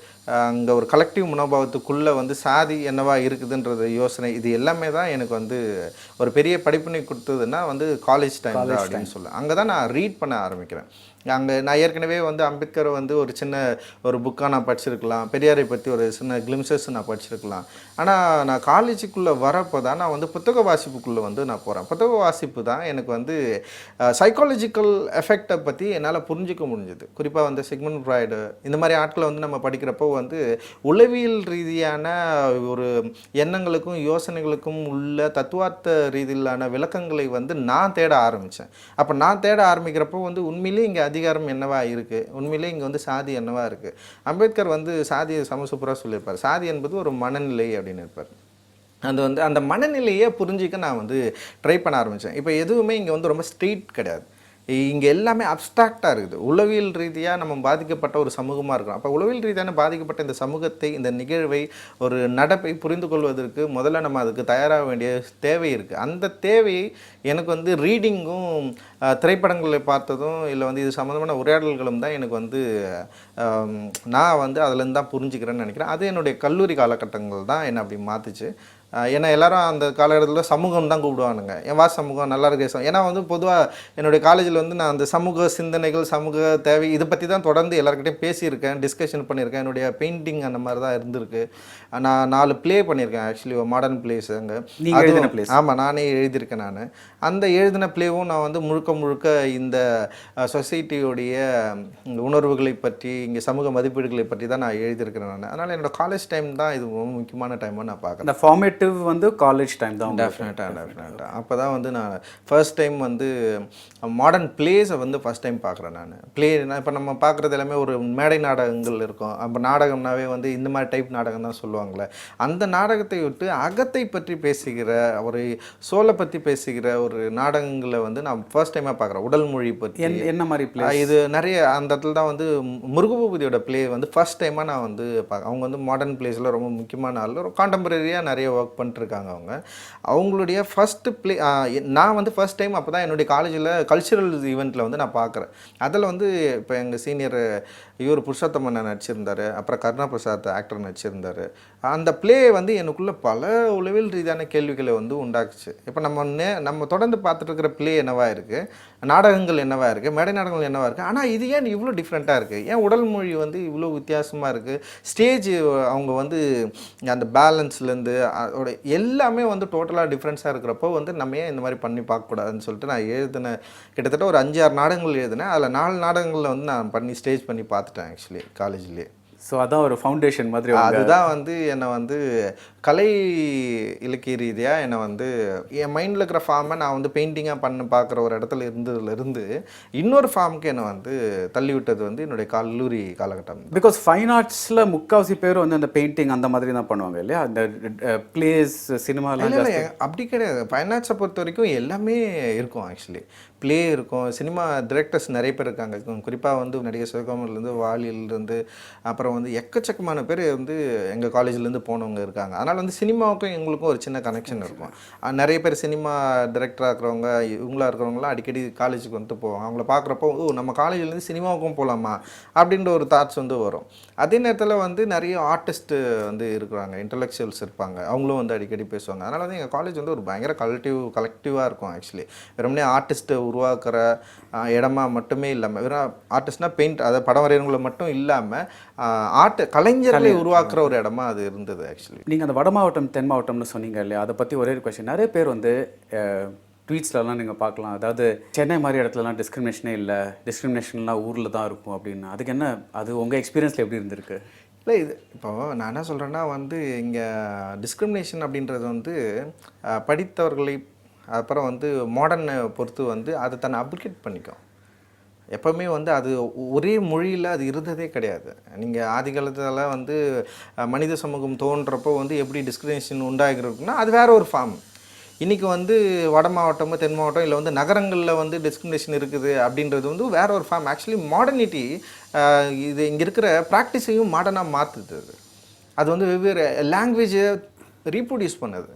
Speaker 1: அங்கே ஒரு கலெக்டிவ் மனோபாவத்துக்குள்ளே வந்து சாதி என்னவா இருக்குதுன்றது யோசனை, இது எல்லாமே தான் எனக்கு வந்து ஒரு பெரிய படிப்பினை கொடுத்ததுன்னா வந்து காலேஜ் டைம் தான் அப்படின்னு சொல்லுவேன். அங்கே தான் நான் ரீட் பண்ண ஆரம்பிக்கிறேன். அங்கே நான் ஏற்கனவே வந்து அம்பேத்கர் வந்து ஒரு சின்ன ஒரு புக்காக நான் படிச்சிருக்கலாம், பெரியாரை பற்றி ஒரு சின்ன கிளிம்சஸ் நான் படிச்சிருக்கலாம். ஆனால் நான் காலேஜுக்குள்ளே வரப்போ தான் நான் வந்து புத்தக வாசிப்புக்குள்ளே வந்து நான் போகிறேன். புத்தக வாசிப்பு தான் எனக்கு வந்து சைக்காலஜிக்கல் எஃபெக்டை பற்றி என்னால் புரிஞ்சிக்க முடிஞ்சது. குறிப்பாக வந்து சிக்மண்ட் ஃப்ராய்டு இந்த மாதிரி ஆட்களை வந்து நம்ம படிக்கிறப்போ வந்து உளவியல் ரீதியான ஒரு எண்ணங்களுக்கும் யோசனைகளுக்கும் உள்ள தத்துவார்த்த ரீதியிலான விளக்கங்களை வந்து நான் தேட ஆரம்பித்தேன். அப்போ நான் தேட ஆரம்பிக்கிறப்போ வந்து உண்மையிலே இங்கே அதிகாரம் என்னவா இருக்குது, உண்மையிலே இங்கே வந்து சாதி என்னவா இருக்குது. அம்பேத்கர் வந்து சாதியை சூப்பராக சொல்லியிருப்பார். சாதி என்பது ஒரு மனநிலை அப்படின்னு இருப்பார். அது வந்து அந்த மனநிலையை புரிஞ்சிக்க நான் வந்து ட்ரை பண்ண ஆரம்பித்தேன். இப்போ எதுவுமே இங்கே வந்து ரொம்ப ஸ்ட்ரெயிட் கிடையாது. இங்கே எல்லாமே அப்ஸ்ட்ராக்டாக இருக்குது. உளவியல் ரீதியாக நம்ம பாதிக்கப்பட்ட ஒரு சமூகமாக இருக்கிறோம். அப்போ உளவியல் ரீதியான பாதிக்கப்பட்ட இந்த சமூகத்தை, இந்த நிகழ்வை, ஒரு நடப்பை புரிந்து கொள்வதற்கு முதல்ல நம்ம அதுக்கு தயாராக வேண்டிய தேவை இருக்குது. அந்த தேவையை எனக்கு வந்து ரீடிங்கும் திரைப்படங்களை பார்த்ததும் இல்லை வந்து இது சம்மந்தமான உரையாடல்களும் தான் எனக்கு வந்து நான் வந்து அதுலேருந்து தான் புரிஞ்சுக்கிறேன்னு நினைக்கிறேன். அது என்னுடைய கல்லூரி காலகட்டங்கள் தான் என்னை அப்படி மாற்றுச்சு. ஏன்னா எல்லாரும் அந்த காலகட்டத்தில் சமூகம் தான் கூப்பிடுவானுங்க. என் வா சமூகம் நல்லா இருக்கு. ஏன்னா வந்து பொதுவாக என்னுடைய காலேஜில் வந்து நான் அந்த சமூக சிந்தனைகள், சமூக தேவை இதை பற்றி தான் தொடர்ந்து எல்லாருக்கிட்டையும் பேசியிருக்கேன், டிஸ்கஷன் பண்ணியிருக்கேன். என்னுடைய பெயிண்டிங் அந்த மாதிரி தான் இருந்திருக்கு. நான் 4 ப்ளே பண்ணியிருக்கேன் ஆக்சுவலி, மாடர்ன் பிளேஸ் அங்கே.
Speaker 2: நீங்கள் எழுதின பிளேஸ்?
Speaker 1: ஆமாம், நானே எழுதியிருக்கேன். நான் அந்த எழுதின ப்ளேவும் நான் வந்து முழுக்க முழுக்க இந்த சொசைட்டியோடைய உணர்வுகளை பற்றி, இங்கே சமூக மதிப்பீடுகளை பற்றி தான் நான் எழுதியிருக்கிறேன். நான் அதனால் என்னோடய காலேஜ் டைம் தான் இது ரொம்ப முக்கியமான டைமாக நான் பார்க்குறேன்.
Speaker 2: இந்த ஃபார்மேட்டிவ் வந்து காலேஜ் டைம் தான்.
Speaker 1: டெஃபினட்டாக அப்போ தான் வந்து நான் ஃபர்ஸ்ட் டைம் வந்து மாடர்ன் பிளேஸை வந்து ஃபர்ஸ்ட் டைம் பார்க்குறேன். நான் இப்போ நம்ம பார்க்குறது எல்லாமே ஒரு மேடை நாடகங்கள் இருக்கும். அப்போ நாடகம்னாவே வந்து இந்த மாதிரி டைப் நாடகம் தான் சொல்லுவாங்களே. அந்த நாடகத்தை விட்டு அகத்தை பற்றி பேசுகிற, ஒரு சோலை பற்றி பேசுகிற ஒரு நாடகங்களை வந்து நான் ஃபர்ஸ்ட் டைமாக பார்க்குறேன். உடல் மொழி பற்றி
Speaker 2: என்ன மாதிரி பிளே
Speaker 1: இது நிறைய அந்த இடத்துல தான் வந்து முருகபூபதியோட பிளே வந்து ஃபர்ஸ்ட் டைமாக நான் வந்து அவங்க வந்து மாடர்ன் பிளேஸில் ரொம்ப முக்கியமான ஆள், கான்டெம்பரரியாக நிறைய ஒர்க் பண்ணிட்டுருக்காங்க. அவங்களுடைய ஃபஸ்ட்டு ப்ளே நான் வந்து ஃபர்ஸ்ட் டைம் அப்போ தான் என்னுடைய காலேஜில் கல்ச்சுரல் ஈவெண்ட்டில் வந்து நான் பார்க்குறேன். அதில் வந்து இப்போ எங்கள் சீனியர் இவர் புருஷோத்தமன் நடிச்சிருந்தார், அப்புறம் கருணா பிரசாத் ஆக்டர் நடிச்சிருந்தார். அந்த ப்ளே வந்து எனக்குள்ளே பல உளவியல் ரீதியான கேள்விகளை வந்து உண்டாக்குச்சு. இப்போ நம்ம தொடர்ந்து பார்த்துட்டு இருக்கிற ப்ளே என்னவாக இருக்குது, நாடகங்கள் என்னவாக இருக்குது, மேடை நாடகங்கள் என்னவாக இருக்குது, ஆனால் இது ஏன் இவ்வளோ டிஃப்ரெண்ட்டாக இருக்குது, ஏன் உடல் மொழி வந்து இவ்வளோ வித்தியாசமாக இருக்குது, ஸ்டேஜ் அவங்க வந்து அந்த பேலன்ஸ்லேருந்து அதோட எல்லாமே வந்து டோட்டலாக டிஃப்ரென்ஸாக இருக்கிறப்போ வந்து நம்ம ஏன் இந்த மாதிரி பண்ணி பார்க்கக்கூடாதுன்னு சொல்லிட்டு நான் எழுதினேன். கிட்டத்தட்ட ஒரு 5-6 நாடகங்கள் எழுதினேன். அதில் 4 நாடகங்களில் வந்து நான் பண்ணி ஸ்டேஜ் பண்ணி பார்த்துட்டேன் ஆக்சுவலி காலேஜ்லேயே.
Speaker 2: ஸோ அதான் ஒரு ஃபவுண்டேஷன் மாதிரி.
Speaker 1: அதுதான் வந்து என்னை வந்து கலை இலக்கிய ரீதியாக என்னை வந்து என் மைண்டில் இருக்கிற ஃபார்மை நான் வந்து பெயிண்டிங்காக பார்க்குற ஒரு இடத்துல இருந்ததுலேருந்து இன்னொரு ஃபார்முக்கு என்னை வந்து தள்ளி விட்டது வந்து என்னுடைய கல்லூரி காலகட்டம்.
Speaker 2: பிகாஸ் ஃபைன் ஆர்ட்ஸில் முக்கால்வாசி பேர் வந்து அந்த பெயிண்டிங் அந்த மாதிரி தான் பண்ணுவாங்க இல்லையா? அந்த பிளேஸ், சினிமாலாம்
Speaker 1: அப்படி கிடையாது. ஃபைன் ஆர்ட்ஸை பொறுத்த வரைக்கும் எல்லாமே இருக்கும் ஆக்சுவலி. ப்ளே இருக்கும், சினிமா டிரெக்டர்ஸ் நிறைய பேர் இருக்காங்க. குறிப்பாக வந்து நடிகர் சிவகுமார்லேருந்து, வாலியிலேருந்து, அப்புறம் வந்து எக்கச்சக்கமான பேர் வந்து எங்கள் காலேஜ்லேருந்து போனவங்க இருக்காங்க. அதனால் வந்து சினிமாவுக்கும் எங்களுக்கும் ஒரு சின்ன கனெக்ஷன் இருக்கும். நிறைய பேர் சினிமா டிரெக்டராக இருக்கிறவங்க, இவங்களாக இருக்கிறவங்களாம் அடிக்கடி காலேஜுக்கு வந்துட்டு போவாங்க. அவங்கள பார்க்குறப்போ நம்ம காலேஜ்லேருந்து சினிமாவுக்கும் போகலாமா அப்படின்ற ஒரு தாட்ஸ் வந்து வரும். அதே நேரத்தில் வந்து நிறைய ஆர்டிஸ்ட்டு வந்து இருக்கிறாங்க, இன்டலெக்சுவல்ஸ் இருப்பாங்க, அவங்களும் வந்து அடிக்கடி பேசுவாங்க. அதனால் வந்து எங்கள் காலேஜ் வந்து ஒரு பயங்கர கலெக்டிவாக இருக்கும் ஆக்சுவலி. வெறுமனே ஆர்டிஸ்ட்டு உருவாக்குற இடமா மட்டுமே இல்லாமல், வெறும் ஆர்டிஸ்ட்னா பெயிண்ட், அதை படம் வரைகிறவங்களை மட்டும் இல்லாமல் கலைஞர்களை உருவாக்குற ஒரு இடமா அது இருந்தது ஆக்சுவலி.
Speaker 2: நீங்கள் அந்த வட மாவட்டம் தென் மாவட்டம்னு சொன்னீங்க இல்லையா? அதை பற்றி ஒரே ஒரு கொஸ்டின். நிறைய பேர் வந்து ட்வீட்ஸ்லலாம் நீங்கள் பார்க்கலாம், அதாவது சென்னை மாதிரி இடத்துலலாம் டிஸ்கிரிமினேஷனே இல்லை, டிஸ்கிரிமினேஷன்லாம் ஊரில் தான் இருக்கும் அப்படின்னு. அதுக்கு என்ன, அது உங்கள் எக்ஸ்பீரியன்ஸில் எப்படி இருந்திருக்கு?
Speaker 1: இல்லை, இது இப்போது நான் என்ன சொல்கிறேன்னா வந்து இங்கே டிஸ்கிரிமினேஷன் அப்படின்றது வந்து படித்தவர்களை அப்புறம் வந்து மாடர்னை பொறுத்து வந்து அதை தன்னை அப்ரிகேட் பண்ணிக்கும். எப்போவுமே வந்து அது ஒரே மொழியில் அது இருந்ததே கிடையாது. நீங்கள் ஆதி காலத்தில் வந்து மனித சமூகம் தோன்றப்போ வந்து எப்படி டிஸ்கிரிமினேஷன் உண்டாகிருக்குன்னா அது வேறு ஒரு ஃபார்ம். இன்றைக்கி வந்து வட மாவட்டமோ தென் மாவட்டம் இல்லை வந்து நகரங்களில் வந்து டிஸ்கிரிமினேஷன் இருக்குது அப்படின்றது வந்து வேறு ஒரு ஃபார்ம். ஆக்சுவலி மாடர்னிட்டி இது இங்கே இருக்கிற ப்ராக்டிஸையும் மாடர்னாக மாற்றுது. அது வந்து வெவ்வேறு லாங்குவேஜை ரீப்ரொடியூஸ் பண்ணுது.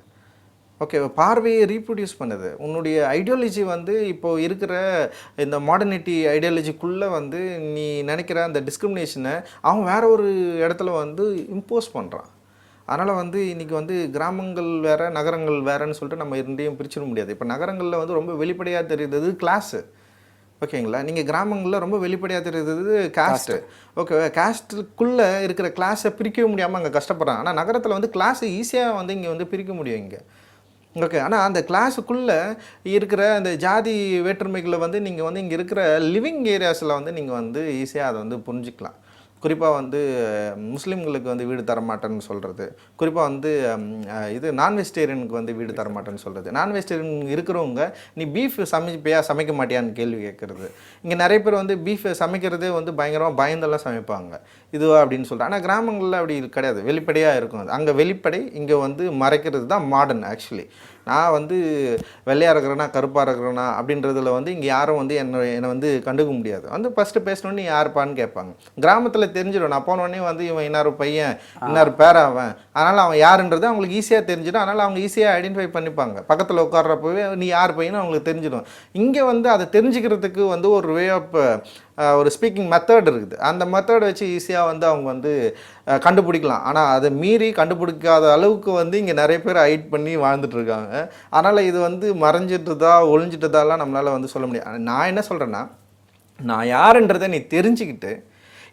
Speaker 1: ஓகே, பார்வையை ரீப்ரொடியூஸ் பண்ணுது. உன்னுடைய ஐடியாலஜி வந்து இப்போது இருக்கிற இந்த மாடர்னிட்டி ஐடியாலஜிக்குள்ளே வந்து நீ நினைக்கிற அந்த டிஸ்கிரிமினேஷனை அவன் வேறு ஒரு இடத்துல வந்து இம்போஸ் பண்ணுறான். அதனால் வந்து இன்றைக்கி வந்து கிராமங்கள் வேறு, நகரங்கள் வேறுன்னு சொல்லிட்டு நம்ம ரெண்டையும் பிரிச்சிட முடியாது. இப்போ நகரங்களில் வந்து ரொம்ப வெளிப்படையாக தெரியுது கிளாஸு, ஓகேங்களா? நீங்கள் கிராமங்களில் ரொம்ப வெளிப்படையாக தெரியுது காஸ்ட்டு. ஓகே, காஸ்ட்டுக்குள்ளே இருக்கிற கிளாஸை பிரிக்கவே முடியாமல் அங்கே கஷ்டப்படுறாங்க. ஆனால் நகரத்தில் வந்து கிளாஸை ஈஸியாக வந்து இங்கே வந்து பிரிக்க முடியும் இங்கே. ஓகே, ஆனால் அந்த கிளாஸுக்குள்ளே இருக்கிற அந்த ஜாதி வேற்றுமைகளை வந்து நீங்கள் வந்து இங்கே இருக்கிற லிவிங் ஏரியாஸில் வந்து நீங்கள் வந்து ஈஸியாக அதை வந்து புரிஞ்சிக்கலாம். குறிப்பாக வந்து முஸ்லீம்களுக்கு வந்து வீடு தரமாட்டேன்னு சொல்கிறது, குறிப்பாக வந்து இது நான் வெஜிடேரியனுக்கு வந்து வீடு தரமாட்டேன்னு சொல்கிறது, நான் வெஜிடேரியன் இருக்கிறவங்க நீ பீஃப் சமைக்க மாட்டியான்னு கேள்வி கேட்குறது. இங்கே நிறைய பேர் வந்து பீஃப் சமைக்கிறதே வந்து பயங்கரமாக பயந்தெல்லாம் சமைப்பாங்க இதுவா அப்படின்னு சொல்லிட்டு. ஆனால் கிராமங்களில் அப்படி கிடையாது, வெளிப்படையாக இருக்கும். அது அங்கே வெளிப்படை, இங்கே வந்து மறைக்கிறது தான் மாடர்ன் ஆக்சுவலி. நான் வந்து வெள்ளையாக இருக்கிறேன்னா கருப்பாக இருக்கிறேன்னா அப்படின்றதுல வந்து இங்கே யாரும் வந்து என்னை வந்து கண்டுக்க முடியாது. வந்து ஃபஸ்ட்டு பேசணுன்னு நீ யாருப்பான்னு கேட்பாங்க. கிராமத்தில் தெரிஞ்சிடும். நான் போனோடனே வந்து இவன் இன்னார் பையன், இன்னார் பேராவன், அதனால் அவன் யாருன்றது அவங்களுக்கு ஈஸியாக தெரிஞ்சிடும். அதனால் அவங்க ஈஸியாக ஐடென்டிஃபை பண்ணிப்பாங்க. பக்கத்தில் உட்கார்றப்பவே நீ யார் பையனும் அவங்களுக்கு தெரிஞ்சிடும். இங்கே வந்து அதை தெரிஞ்சுக்கிறதுக்கு வந்து ஒரு வே ஆஃப் ஒரு ஸ்பீக்கிங் மெத்தட் இருக்குது. அந்த மெத்தட் வச்சு ஈஸியாக வந்து அவங்க வந்து கண்டுபிடிக்கலாம். ஆனால் அதை மீறி கண்டுபிடிக்காத அளவுக்கு வந்து இங்கே நிறைய பேர் ஹைட் பண்ணி வாழ்ந்துட்டு இருக்காங்க. அதனால் இது வந்து மறைஞ்சிட்டுதா ஒளிஞ்சிட்டதாலாம் நம்மளால் வந்து சொல்ல முடியாது. நான் என்ன சொல்கிறேன்னா, நான் யாருன்றதை நீ தெரிஞ்சுக்கிட்டு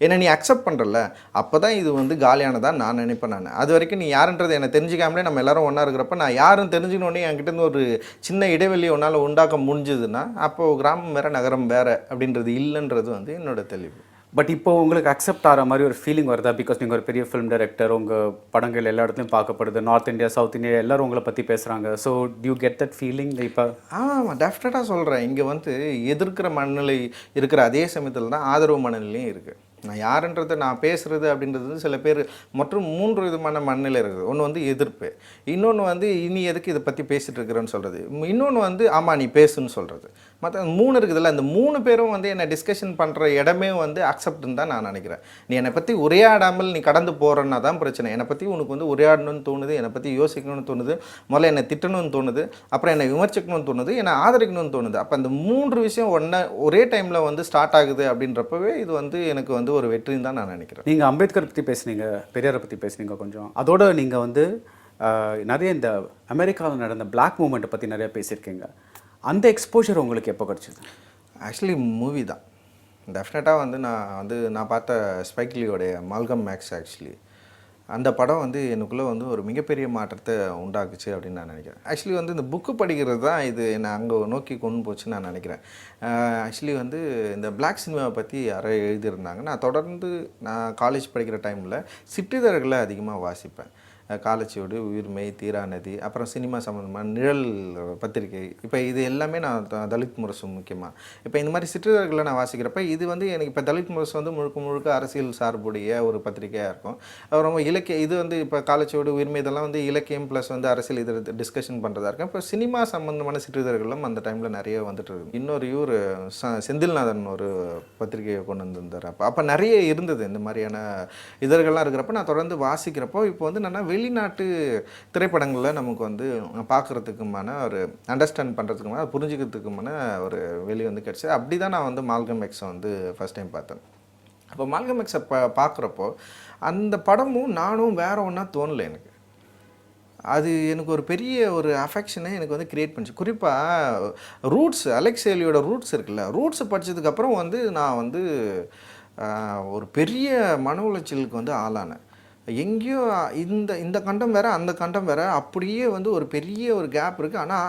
Speaker 1: என்னை நீ அக்செப்ட் பண்ணுறல, அப்போ தான் இது வந்து காலியானதான் நான் நினைப்பேன். அது வரைக்கும் நீ யாருன்றதை என்னை தெரிஞ்சிக்காமலே நம்ம எல்லாரும் ஒன்றா இருக்கிறப்ப, நான் யாரும் தெரிஞ்சுக்கணுன்னே என்கிட்டேருந்து ஒரு சின்ன இடைவெளி உன்னால் உண்டாக்க முடிஞ்சுதுன்னா, அப்போது கிராமம் வேறு நகரம் வேறு அப்படின்றது இல்லைன்றது வந்து என்னோட தெளிவு.
Speaker 2: பட் இப்போ உங்களுக்கு அக்செப்ட் ஆகிற மாதிரி ஒரு ஃபீலிங் வருதா? பிகாஸ் நீங்கள் ஒரு பெரிய ஃபிலிம் டைரக்டர், உங்கள் படங்கள் எல்லா இடத்துலையும் பார்க்கப்படுது. நார்த் இந்தியா, சவுத் இந்தியா எல்லாரும் உங்களை பற்றி பேசுகிறாங்க. So do you get that feeling இப்போ?
Speaker 1: ஆமாம், டெஃபினட்டாக சொல்கிறேன். இங்கே வந்து எதிர்க்கிற மனநிலை இருக்கிற அதே சமயத்தில் தான் ஆதரவு மனநிலையும் இருக்குது. நான் யாருன்றதை நான் பேசுகிறது அப்படின்றது வந்து சில பேர் மற்றும் 3 விதமான மனநிலை இருக்குது. ஒன்று வந்து எதிர்ப்பு, இன்னொன்று வந்து இனி எதுக்கு இதை பற்றி பேசிகிட்டு இருக்கிறேன்னு சொல்கிறது, இன்னொன்று வந்து ஆமாம் நீ பேசுன்னு சொல்கிறது. மற்ற 3 இருக்குதுல்ல, அந்த 3 பேரும் வந்து என்னை டிஸ்கஷன் பண்ணுற இடமே வந்து அக்செப்ட்னு தான் நான் நினைக்கிறேன். நீ என்னை பற்றி உரையாடாமல் நீ கடந்து போகிறன்னா தான் பிரச்சனை. என்னை பற்றி உனக்கு வந்து உரையாடணும்னு தோணுது, என்னை பற்றி யோசிக்கணும்னு தோணுது, முதல்ல என்னை திட்டணும்னு தோணுது, அப்புறம் என்னை விமர்சிக்கணும்னு தோணுது, என்னை ஆதரிக்கணும்னு தோணுது. அப்போ அந்த 3 விஷயம் ஒரே டைமில் வந்து ஸ்டார்ட் ஆகுது அப்படின்றப்பவே இது வந்து எனக்கு வந்து ஒரு வெற்றின்னு தான் நான் நினைக்கிறேன்.
Speaker 2: நீங்கள் அம்பேத்கர் பற்றி பேசுனீங்க, பெரியாரை பற்றி பேசுனீங்க கொஞ்சம். அதோட நீங்கள் வந்து நிறைய இந்த அமெரிக்காவில் நடந்த பிளாக் மூமெண்ட்டை பற்றி நிறைய பேசியிருக்கீங்க. அந்த எக்ஸ்போஷர் உங்களுக்கு எப்போ கிடச்சிது?
Speaker 1: ஆக்சுவலி மூவி தான். டெஃபினட்டாக வந்து நான் பார்த்த ஸ்பைக் லீயோடைய மால்கம் மேக்ஸ், ஆக்சுவலி அந்த படம் வந்து எனக்குள்ளே வந்து ஒரு மிகப்பெரிய மாற்றத்தை உண்டாக்குச்சு அப்படின்னு நான் நினைக்கிறேன். ஆக்சுவலி வந்து இந்த புக்கு படிக்கிறது தான் இது என்னை அங்கே நோக்கி கொண்டு போச்சுன்னு நான் நினைக்கிறேன். ஆக்சுவலி வந்து இந்த பிளாக் சினிமாவை பற்றி யாரோ எழுதியிருந்தாங்க. நான் காலேஜ் படிக்கிற டைமில் சிற்றிதழ்களை அதிகமாக வாசிப்பேன். காலச்சுவடு, உயிர்மை, தீரா நதி, அப்புறம் சினிமா சம்மந்தமான நிழல் பத்திரிகை. இப்போ இது எல்லாமே நான் தலித் முரசு முக்கியமாக. இப்போ இந்த மாதிரி சிற்றிதழ்களை நான் வாசிக்கிறப்ப இது வந்து எனக்கு இப்போ தலித் முரசு வந்து முழுக்க அரசியல் சார்புடைய ஒரு பத்திரிகையாக இருக்கும். ரொம்ப இது வந்து இப்போ காலச்சுவடு, உயிர்மை இதெல்லாம் வந்து இலக்கியம் ப்ளஸ் வந்து அரசியல் இதை டிஸ்கஷன் பண்ணுறதா இருக்கும். இப்போ சினிமா சம்மந்தமான சிற்றிதழ்களும் அந்த டைமில் நிறைய வந்துட்டு இருக்கு. இன்னொரு செந்தில்நாதன் ஒரு பத்திரிகையை கொண்டு வந்திருந்தார். அப்போ நிறைய இருந்தது இந்த மாதிரியான இதழ்கள்லாம் இருக்கிறப்ப நான் தொடர்ந்து வாசிக்கிறப்போ இப்போ வந்து என்னென்னா வெளிநாட்டு திரைப்படங்களில் நமக்கு வந்து பார்க்குறதுக்குமான ஒரு அண்டர்ஸ்டாண்ட் பண்ணுறதுக்குமான புரிஞ்சுக்கிறதுக்குமான ஒரு வெளி வந்து கிடச்சி. அப்படி தான் நான் வந்து மால்கம் எக்ஸை வந்து ஃபஸ்ட் டைம் பார்த்தேன். அப்போ மால்கம் எக்ஸை பார்க்குறப்போ அந்த படமும் நானும் வேறு ஒன்றா தோணலை எனக்கு. அது எனக்கு ஒரு பெரிய ஒரு அஃபெக்ஷனை எனக்கு வந்து க்ரியேட் பண்ணிச்சு. குறிப்பாக அலெக்ஸ் ஹேலியோட ரூட்ஸ் இருக்குல்ல, ரூட்ஸை படித்ததுக்கப்புறம் வந்து நான் வந்து ஒரு பெரிய மன உளைச்சலுக்கு வந்து ஆளானேன். எங்கேயோ இந்த கண்டம் வேறு, அந்த கண்டம் வேறு, அப்படியே வந்து ஒரு பெரிய ஒரு கேப் இருக்குது. ஆனால்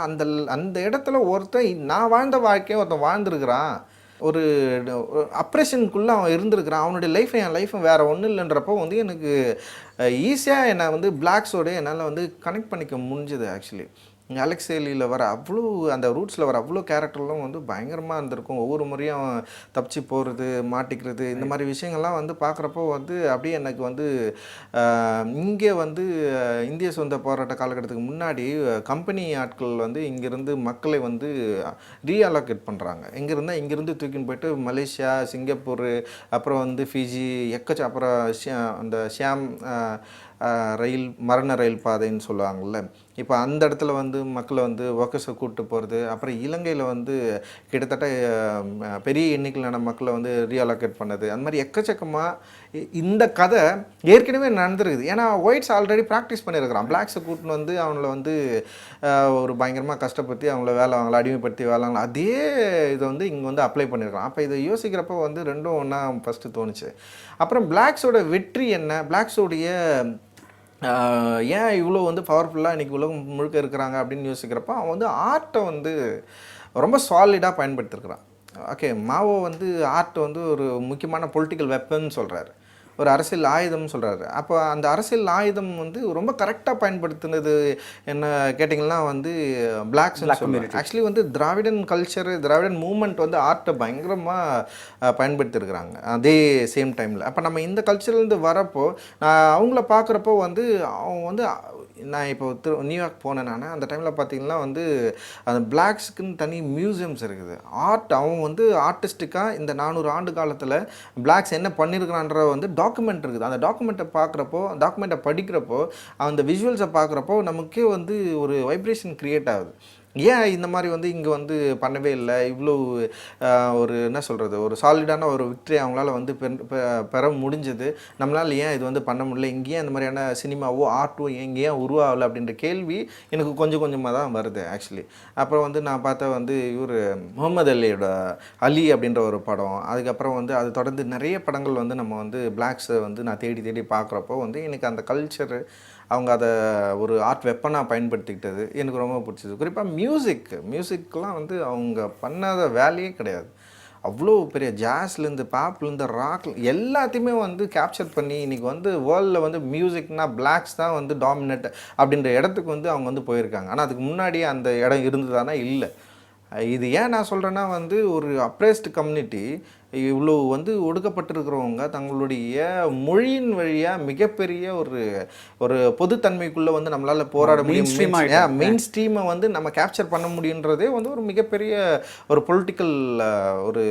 Speaker 1: அந்த இடத்துல நான் வாழ்ந்த வாழ்க்கையை ஒருத்தன் வாழ்ந்துருக்கிறான், ஒரு அப்ரெஷனுக்குள்ளே அவன் இருந்திருக்கிறான், அவனுடைய என் லைஃபும் வேறு ஒன்றும் இல்லைன்றப்போ வந்து எனக்கு ஈஸியாக என்னை வந்து பிளாக்ஸோடு என்னால் வந்து கனெக்ட் பண்ணிக்க முடிஞ்சுது. ஆக்சுவலி அலெக்ஸ் ஹேலியில் வர அவ்வளோ அந்த ரூட்ஸில் வர அவ்வளோ கேரக்டர்லாம் வந்து பயங்கரமாக இருந்திருக்கும். ஒவ்வொரு முறையும் தப்பிச்சு போகிறது, மாட்டிக்கிறது, இந்த மாதிரி விஷயங்கள்லாம் வந்து பார்க்குறப்போ வந்து அப்படியே எனக்கு வந்து இங்கே வந்து இந்திய சுதந்திர போராட்ட காலகட்டத்துக்கு முன்னாடி கம்பெனி ஆட்கள் வந்து இங்கேருந்து மக்களை வந்து ரீஅலோகேட் பண்ணுறாங்க. இங்கேருந்து தூக்கின்னு போயிட்டு மலேசியா, சிங்கப்பூர், அப்புறம் வந்து ஃபிஜி, அப்புறம் அந்த ஷியாம் மரண ரயில் பாதைன்னு சொல்லுவாங்கள்ல, இப்போ அந்த இடத்துல வந்து மக்களை வந்து ஒர்க்கர்ஸை கூப்பிட்டு போகிறது. அப்புறம் இலங்கையில் வந்து கிட்டத்தட்ட பெரிய எண்ணிக்கையிலான மக்களை வந்து ரீஅலோகேட் பண்ணது. அந்த மாதிரி எக்கச்சக்கமாக இந்த கதை ஏற்கனவே நடந்துருக்குது. ஏன்னா ஒயிட்ஸ் ஆல்ரெடி ப்ராக்டிஸ் பண்ணியிருக்கிறான். பிளாக்ஸை கூட்டின்னு வந்து அவங்கள வந்து ஒரு பயங்கரமாக கஷ்டப்படுத்தி அவங்கள அடிமைப்படுத்தி வேலை வாங்கலாம். அதே இதை வந்து இங்கே வந்து அப்ளை பண்ணியிருக்கலாம். அப்போ இதை யோசிக்கிறப்போ வந்து ரெண்டும் ஒன்றா ஃபஸ்ட்டு தோணுச்சு. அப்புறம் பிளாக்ஸோட வெற்றி என்ன, பிளாக்ஸோடைய ஏன் இவ்வளோ வந்து பவர்ஃபுல்லாக இன்றைக்கி உலகம் முழுக்க இருக்கிறாங்க அப்படின்னு யோசிக்கிறப்போ அவன் வந்து ஆர்ட்டை வந்து ரொம்ப சாலிடாக பயன்படுத்திருக்கிறான். ஓகே, மாவோ வந்து ஆர்ட்டை வந்து ஒரு முக்கியமான பொலிட்டிக்கல் வெப்பன் சொல்கிறாரு, ஒரு அரசியல் ஆயுதம்னு சொல்கிறாரு. அப்போ அந்த அரசியல் ஆயுதம் வந்து ரொம்ப கரெக்டாக பயன்படுத்தினது என்ன கேட்டிங்கன்னா வந்து பிளாக்ஸ். ஆக்சுவலி வந்து திராவிடன் மூமெண்ட் வந்து ஆர்ட்டை பயங்கரமாக பயன்படுத்தியிருக்கிறாங்க அதே சேம் டைமில். அப்போ நம்ம இந்த கல்ச்சர்லேருந்து வரப்போ அவங்கள பார்க்குறப்போ வந்து அவங்க வந்து நான் இப்போ நியூயார்க் போனேன். நான் அந்த டைமில் பார்த்திங்கன்னா வந்து அந்த பிளாக்ஸுக்குன்னு தனி மியூசியம்ஸ் இருக்குது. அவன் வந்து ஆர்டிஸ்டிக்காக இந்த 400 ஆண்டு காலத்தில் பிளாக்ஸ் என்ன பண்ணியிருக்கிறான்ற வந்து டாக்குமெண்ட் இருக்குது. அந்த டாக்குமெண்ட்டை படிக்கிறப்போ அந்த விஷுவல்ஸை பார்க்குறப்போ நமக்கே வந்து ஒரு வைப்ரேஷன் க்ரியேட் ஆகுது. ஏன் இந்த மாதிரி வந்து இங்கே வந்து பண்ணவே இல்லை, இவ்வளோ ஒரு என்ன சொல்கிறது, ஒரு சாலிடான ஒரு விக்டரி அவங்களால வந்து பெற முடிஞ்சது, நம்மளால் ஏன் இது வந்து பண்ண முடியல, இங்கேயும் அந்த மாதிரியான சினிமாவோ ஆர்ட்டோ இங்கே ஏன் உருவாகலை அப்படின்ற கேள்வி எனக்கு கொஞ்சம் கொஞ்சமாக தான் வருது ஆக்சுவலி. அப்புறம் வந்து நான் பார்த்தா வந்து இவர் முகமது அலியோட அலி அப்படின்ற ஒரு படம், அதுக்கப்புறம் வந்து அது தொடர்ந்து நிறைய படங்கள் வந்து நம்ம வந்து பிளாக்ஸை வந்து நான் தேடி தேடி பார்க்குறப்போ வந்து எனக்கு அந்த கல்ச்சரு அவங்க அதை ஒரு ஆர்ட் வெப்பனாக பயன்படுத்திக்கிட்டது எனக்கு ரொம்ப பிடிச்சது. குறிப்பாக மியூசிக்லாம் வந்து அவங்க பண்ணாத வேலையே கிடையாது. அவ்வளோ பெரிய ஜாஸ்லேருந்து பாப்லேருந்து ராக் எல்லாத்தையுமே வந்து கேப்சர் பண்ணி இன்றைக்கி வந்து வேர்ல்டில் வந்து மியூசிக்னால் பிளாக்ஸ் தான் வந்து டாமினேட் அப்படின்ற இடத்துக்கு வந்து அவங்க வந்து போயிருக்காங்க. ஆனால் அதுக்கு முன்னாடி அந்த இடம் இருந்ததானா இல்லை. இது ஏன் நான் சொல்கிறேன்னா வந்து ஒரு அப்ரேஸ்டு கம்யூனிட்டி இவ்வளோ வந்து ஒடுக்கப்பட்டிருக்கிறவங்க தங்களுடைய மொழியின் வழியாக மிகப்பெரிய ஒரு பொதுத்தன்மைக்குள்ளே வந்து நம்மளால் போராட முடியும். மெயின் ஸ்ட்ரீமை வந்து நம்ம கேப்சர் பண்ண முடியுன்றதே வந்து ஒரு மிகப்பெரிய ஒரு பொலிட்டிக்கல் ஒரு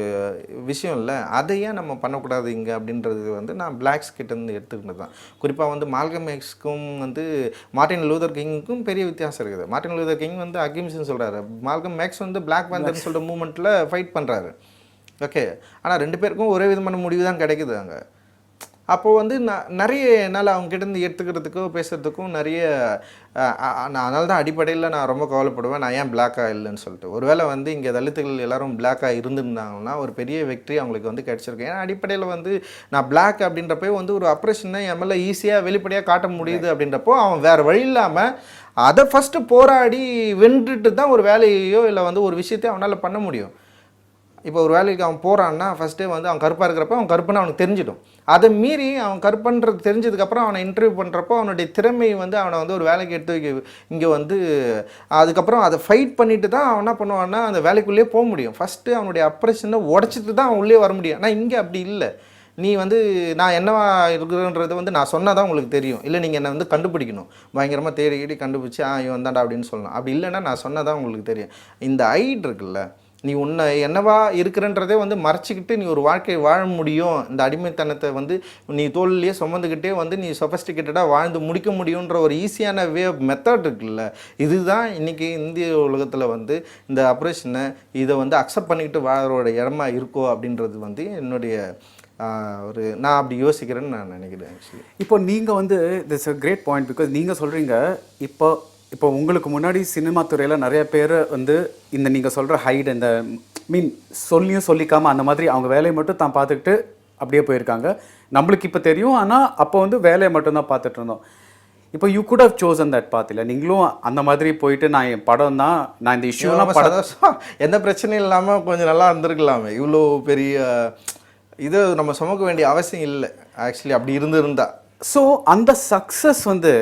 Speaker 1: விஷயம் இல்லை. அதையே நம்ம பண்ணக்கூடாது இங்கே அப்படின்றது வந்து நான் பிளாக்ஸ் கிட்டேருந்து எடுத்துக்கிட்டது தான். குறிப்பாக வந்து மால்கம் எக்ஸ்க்கும் வந்து மார்ட்டின் லூதர் கிங்குக்கும் பெரிய வித்தியாசம் இருக்குது. மார்ட்டின் லூதர் கிங் வந்து அகிம்ஸ்ன்னு சொல்கிறாரு, மால்கம் எக்ஸ் வந்து பிளாக் பேந்தர்னு சொல்கிற மூமெண்ட்டில் ஃபைட் பண்ணுறாரு. ஓகே, ஆனால் 2 பேருக்கும் ஒரே விதமான முடிவு தான் கிடைக்குது அங்கே. அப்போது வந்து நிறைய என்னால் அவங்ககிட்டேருந்து எடுத்துக்கிறதுக்கோ பேசுகிறதுக்கும் நிறைய நான் அதனால தான் அடிப்படையில் நான் ரொம்ப கவலைப்படுவேன், நான் ஏன் பிளாக்காக இல்லைன்னு சொல்லிட்டு. ஒருவேளை வந்து இங்கே தலித்துகள் எல்லோரும் பிளாக்காக இருந்திருந்தாங்கன்னா ஒரு பெரிய வெற்றி அவங்களுக்கு வந்து கிடச்சிருக்கு. ஏன்னா அடிப்படையில் வந்து நான் பிளாக் அப்படின்றப்போ வந்து ஒரு அப்ரேஷனை என் மேலே ஈஸியாக வெளிப்படையாக காட்ட முடியுது அப்படின்றப்போ அவன் வேறு வழி இல்லாமல் அதை ஃபஸ்ட்டு போராடி வென்றுட்டு தான் ஒரு வேலையோ இல்லை வந்து ஒரு விஷயத்தையும் அவனால் பண்ண முடியும். இப்போ ஒரு வேலைக்கு அவன் போகிறான்னா ஃபஸ்ட்டே வந்து அவன் கருப்பாக இருக்கிறப்ப அவன் கருப்புன்னு அவனுக்கு தெரிஞ்சிடும். அதை மீறி அவன் கருப்புன்றது தெரிஞ்சதுக்கப்புறம் அவனை இன்டர்வியூ பண்ணுறப்போ அவனுடைய திறமை வந்து அவனை வந்து ஒரு வேலைக்கு எடுத்து இங்கே வந்து அதுக்கப்புறம் அதை ஃபைட் பண்ணிட்டு தான் அவன் என்ன பண்ணுவான்னா அந்த வேலைக்குள்ளேயே போக முடியும். ஃபஸ்ட்டு அவனுடைய அப்ரேஷனை உடச்சிட்டு தான் அவன் உள்ளே வர முடியும். ஆனால் இங்கே அப்படி இல்லை. நீ வந்து நான் என்னவா இருக்குன்றது வந்து நான் சொன்னால் தான் உங்களுக்கு தெரியும், இல்லை நீங்கள் என்னை வந்து கண்டுபிடிக்கணும், பயங்கரமாக தேடி கண்டுபிடிச்சி இவன் தான்டா அப்படின்னு சொல்லணும். அப்படி இல்லைன்னா நான் சொன்னால் தான் உங்களுக்கு தெரியும். இந்த ஐட் இருக்குல்ல, நீ உன்னை என்னவா இருக்கிறன்றதே வந்து மறைச்சிக்கிட்டு நீ ஒரு வாழ்க்கையை வாழ முடியும், இந்த அடிமைத்தனத்தை வந்து நீ தோல்லையே சுமந்துக்கிட்டே வந்து நீ சொஃபஸ்டிகேட்டடாக வாழ்ந்து முடிக்க முடியுன்ற ஒரு ஈஸியான மெத்தட் இருக்குல்ல, இதுதான் இன்றைக்கி இந்திய உலகத்தில் வந்து இந்த ஆப்ரேஷனை இதை வந்து அக்செப்ட் பண்ணிக்கிட்டு வாழறோட இடமா இருக்கோ அப்படின்றது வந்து என்னுடைய நான் அப்படி யோசிக்கிறேன்னு நான் நினைக்கிறேன். ஆக்சுவலி
Speaker 2: இப்போ நீங்கள் வந்து this a great point, because நீங்கள் சொல்கிறீங்க இப்போ உங்களுக்கு முன்னாடி சினிமா துறையில் நிறைய பேர் வந்து இந்த நீங்கள் சொல்கிற ஹைட் இந்த சொல்லிக்காமல் அந்த மாதிரி அவங்க வேலையை மட்டும் தான் பார்த்துக்கிட்டு அப்படியே போயிருக்காங்க. நம்மளுக்கு இப்போ தெரியும், ஆனால் அப்போ வந்து வேலையை மட்டும்தான் பார்த்துட்டு இருந்தோம். இப்போ you could have chosen that path. இல்லை நீங்களும் அந்த மாதிரி போயிட்டு நான் என் படம் தான், நான் இந்த இஷ்யூலாம்
Speaker 1: எந்த பிரச்சனையும் இல்லாமல் கொஞ்சம் நல்லா இருந்திருக்கலாமே. இவ்வளோ பெரிய இது நம்ம சுமக்க வேண்டிய அவசியம் இல்லை ஆக்சுவலி, அப்படி இருந்திருந்தா.
Speaker 2: ஸோ அந்த சக்ஸஸ் வந்து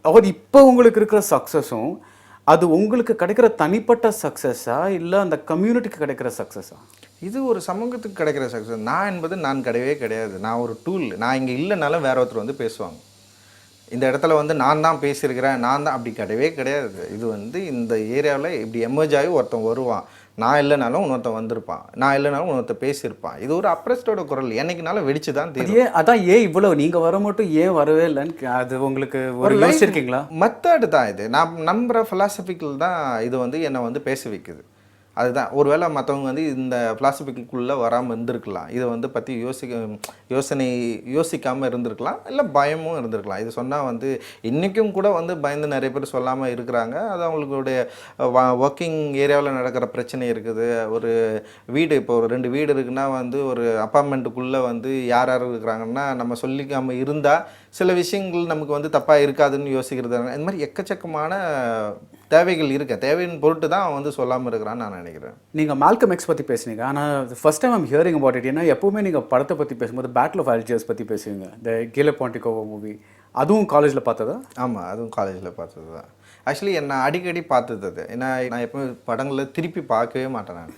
Speaker 2: அவர் இப்போ உங்களுக்கு இருக்கிற சக்ஸஸும் அது உங்களுக்கு கிடைக்கிற தனிப்பட்ட சக்ஸஸா இல்லை அந்த கம்யூனிட்டிக்கு கிடைக்கிற சக்ஸஸா?
Speaker 1: இது ஒரு சமூகத்துக்கு கிடைக்கிற சக்ஸஸ். நான் என்பது நான் கிடையவே கிடையாது. நான் ஒரு டூல். நான் இங்கே இல்லைனாலும் வேற ஒருத்தர் வந்து பேசுவாங்க. இந்த இடத்துல வந்து நான் தான் பேசியிருக்கிறேன், நான் தான், அப்படி கிடையவே கிடையாது. இது வந்து இந்த ஏரியாவில் இப்படி எமர்ஜ் ஆகி ஒருத்தன் வருவான், நான் இல்லைனாலும் இன்னொருத்தன் வந்திருப்பான், நான் இல்லைனாலும் இன்னொருத்தன் பேசியிருப்பான். இது ஒரு அப்ரெஸ்டோட குரல், என்னைக்குனாலும் வெடிச்சு தான் தெரியும்.
Speaker 2: அதான் ஏன் இவ்வளோ நீங்கள் வர மட்டும் ஏன் வரவே இல்லைன்னு அது உங்களுக்கு ஒரு யோசிச்சிருக்கீங்களா?
Speaker 1: மெத்தடு தான் இது. நான் நம்புகிற ஃபிலாசபிக்கல் தான் இது வந்து என்னை வந்து பேச வைக்குது. அதுதான். ஒருவேளை மற்றவங்க வந்து இந்த ஃபிலாசபிக்குள்ளே வராமல் இருந்திருக்கலாம், இதை வந்து பற்றி யோசிக்காமல் இருந்திருக்கலாம், இல்லை பயமும் இருந்திருக்கலாம். இது சொன்னால் வந்து இன்றைக்கும் கூட வந்து பயந்து நிறைய பேர் சொல்லாமல் இருக்கிறாங்க. அது அவங்களுடைய ஒர்க்கிங் ஏரியாவில் நடக்கிற பிரச்சனை இருக்குது. ஒரு வீடு, இப்போ ஒரு 2 வீடு இருக்குன்னா வந்து ஒரு அப்பார்ட்மெண்ட்டுக்குள்ளே வந்து யார் யார் இருக்கிறாங்கன்னா நம்ம சொல்லிக்காமல் இருந்தால் சில விஷயங்கள் நமக்கு வந்து தப்பாக இருக்காதுன்னு யோசிக்கிறது. இந்த மாதிரி எக்கச்சக்கமான தேவைகள் இருக்குது. தேவையின் பொருட்டு தான் அவன் வந்து சொல்லாமல் இருக்கிறான்னு நான் நினைக்கிறேன்.
Speaker 2: நீங்கள் மால்கம் எக்ஸ் பற்றி பேசுனீங்க, ஆனால் first time I'm hearing about it. ஏன்னா எப்போவுமே நீங்கள் படத்தை பற்றி பேசும்போது பேட்டில் ஆஃப் அல்ஜியர்ஸ் பற்றி பேசுவீங்க, இந்த கீலே பாண்டிகோவா மூவி. அதுவும் காலேஜில் பார்த்ததா?
Speaker 1: ஆமாம், அதுவும் காலேஜில் பார்த்தது தான். ஆக்சுவலி என்ன அடிக்கடி பார்த்தது அது. ஏன்னா நான் எப்போவும் படங்களை திருப்பி பார்க்கவே மாட்டேன்.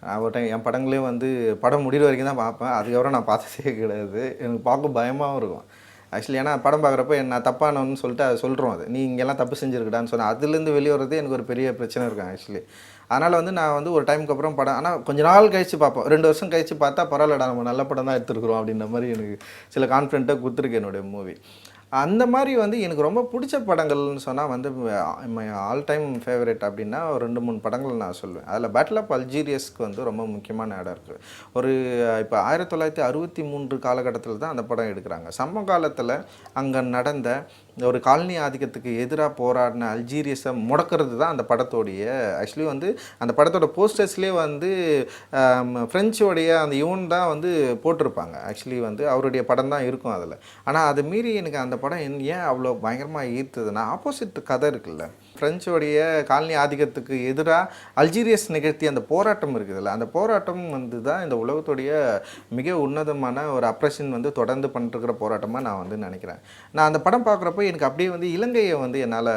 Speaker 1: நான் ஒரு டைம் என் படங்களே வந்து படம் முடிகிற வரைக்கும் தான் பார்ப்பேன், அதுக்கப்புறம் நான் பார்த்ததே கிடையாது. எனக்கு பார்க்க பயமாகவும் இருக்கும் ஆக்சுவலி. ஏன்னா படம் பார்க்குறப்ப நான் தப்பானவன்னு சொல்லிட்டு அதை சொல்கிறோம், அது நீ இங்கெல்லாம் தப்பு செஞ்சுருக்கடான்னு சொன்னேன். அதுலேருந்து வெளியே வரது எனக்கு ஒரு பெரிய பிரச்சனை இருக்கும் ஆக்சுவலி. அதனால் வந்து நான் வந்து ஒரு டைமுக்கு அப்புறம் படம், ஆனால் கொஞ்ச நாள் கழித்து பார்ப்போம், 2 வருஷம் கழித்து பார்த்தா பரவாயில்லடா நம்ம நல்ல படம் தான் எடுத்துருக்குறோம் அப்படின்ற மாதிரி எனக்கு சில கான்ஃபிடென்ட்டாக கொடுத்துருக்கு என்னுடைய மூவி. அந்த மாதிரி வந்து எனக்கு ரொம்ப பிடிச்ச படங்கள்னு சொன்னால் வந்து ஆல் டைம் ஃபேவரட் அப்படின்னா ஒரு 2-3 படங்கள் நான் சொல்லுவேன். அதில் பேட்டில் ஆஃப் அல்ஜீரியஸ்க்கு வந்து ரொம்ப முக்கியமான இடம் இருக்குது. ஒரு இப்போ 1963 காலகட்டத்தில் தான் அந்த படம் எடுக்கிறாங்க. சம காலத்தில் அங்கே நடந்த ஒரு காலனி ஆதிக்கத்துக்கு எதிராக போராடின அல்ஜீரியஸை முடக்கிறது தான் அந்த படத்தோடைய ஆக்சுவலி வந்து அந்த படத்தோட போஸ்டர்ஸ்லேயே வந்து ஃப்ரெஞ்சோடைய அந்த யூன் தான் வந்து போட்டிருப்பாங்க. ஆக்சுவலி வந்து அவருடைய படம் தான் இருக்கும் அதில். ஆனால் அதை மீறி எனக்கு அந்த படம் ஏன் அவ்வளோ பயங்கரமாக ஈர்த்ததுன்னா ஆப்போசிட் கதை இருக்குல்ல. ஃப்ரெஞ்சோடைய காலனி ஆதிக்கத்துக்கு எதிராக அல்ஜீரியஸ் நிகழ்த்திய அந்த போராட்டம் இருக்குதுல்ல, அந்த போராட்டம் வந்து தான் இந்த உலகத்துடைய மிக உன்னதமான ஒரு அப்ரெஷன் வந்து தொடர்ந்து பண்ணிருக்கிற போராட்டமாக நான் வந்து நினைக்கிறேன். நான் அந்த படம் பார்க்குறப்போ எனக்கு அப்படியே வந்து இலங்கையை வந்து என்னால்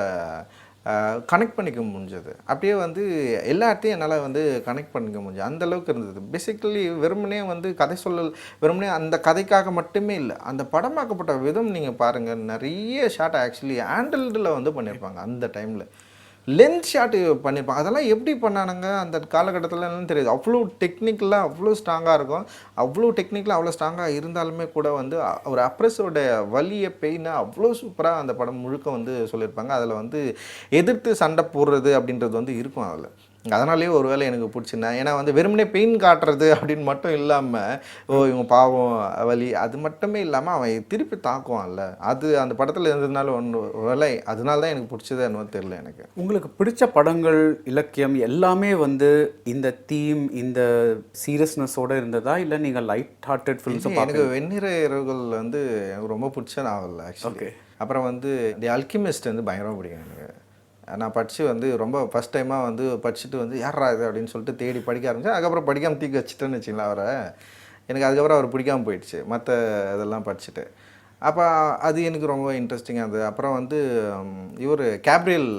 Speaker 1: கனெக்ட் பண்ணிக்க முடிஞ்சது. அப்படியே வந்து எல்லாத்தையும் என்னால் வந்து கனெக்ட் பண்ணிக்க முடிஞ்சது. அந்தளவுக்கு இருந்தது. பேசிக்கலி வெறுமனே வந்து கதை சொல்லல் வெறுமனே அந்த கதைக்காக மட்டுமே இல்லை, அந்த படமாக்கப்பட்ட விதம் நீங்கள் பாருங்கள். நிறைய ஷாட் ஆக்சுவலி ஹேண்டில்டில் வந்து பண்ணியிருப்பாங்க. அந்த டைமில் லென்த் ஷாட்டு பண்ணியிருப்பாங்க. அதெல்லாம் எப்படி பண்ணானுங்க அந்த காலகட்டத்தில்னு தெரியாது. அவ்வளோ டெக்னிக்கலாக அவ்வளோ ஸ்ட்ராங்காக இருக்கும். அவ்வளோ டெக்னிக்கலாக அவ்வளோ ஸ்ட்ராங்காக இருந்தாலுமே கூட வந்து ஒரு அப்ரெஸோட வலியை பெயினை அவ்வளோ சூப்பராக அந்த படம் முழுக்க வந்து சொல்லியிருப்பாங்க. அதில் வந்து எதிர்த்து சண்டை போடுறது அப்படின்றது வந்து இருக்கும் அதில். அதனாலேயே ஒரு வேளை எனக்கு பிடிச்சிருந்தேன். ஏன்னா வந்து வெறுமனே பெயின் காட்டுறது அப்படின்னு மட்டும் இல்லாமல் இவங்க பாவம் வலி அது மட்டுமே இல்லாமல் அவன் திருப்பி தாக்குவான்ல, அது அந்த படத்தில் இருந்ததுனால வேலை அதனால தான் எனக்கு பிடிச்சது என்னவோ தெரியல. எனக்கு
Speaker 2: உங்களுக்கு பிடிச்ச படங்கள் இலக்கியம் எல்லாமே வந்து இந்த தீம் இந்த சீரியஸ்னஸோடு இருந்ததா இல்லை நீங்கள் லைட் ஹார்ட்டட் ஃபிலிம்ஸும்?
Speaker 1: எனக்கு வெண்ணிற இரவுகள் வந்து எனக்கு ரொம்ப பிடிச்ச நாவல் ஆக்சுவலி. அப்புறம் வந்து தி அல்கிமிஸ்ட் வந்து பயங்கரமாக பிடிக்கும் எனக்கு. நான் படித்து வந்து ரொம்ப ஃபஸ்ட் டைமாக வந்து படிச்சுட்டு வந்து யாரா இது அப்படின்னு சொல்லிட்டு தேடி படிக்க ஆரம்பித்தேன். அதுக்கப்புறம் படிக்காமல் தூக்கி வச்சுட்டேன்னு வச்சிங்களேன் அவரை. எனக்கு அதுக்கப்புறம் அவர் பிடிக்காமல் போயிடுச்சு மற்ற இதெல்லாம் படிச்சுட்டு. அப்போ அது எனக்கு ரொம்ப இன்ட்ரெஸ்டிங்காக இருந்தது. அப்புறம் வந்து இவர் கேப்ரியல்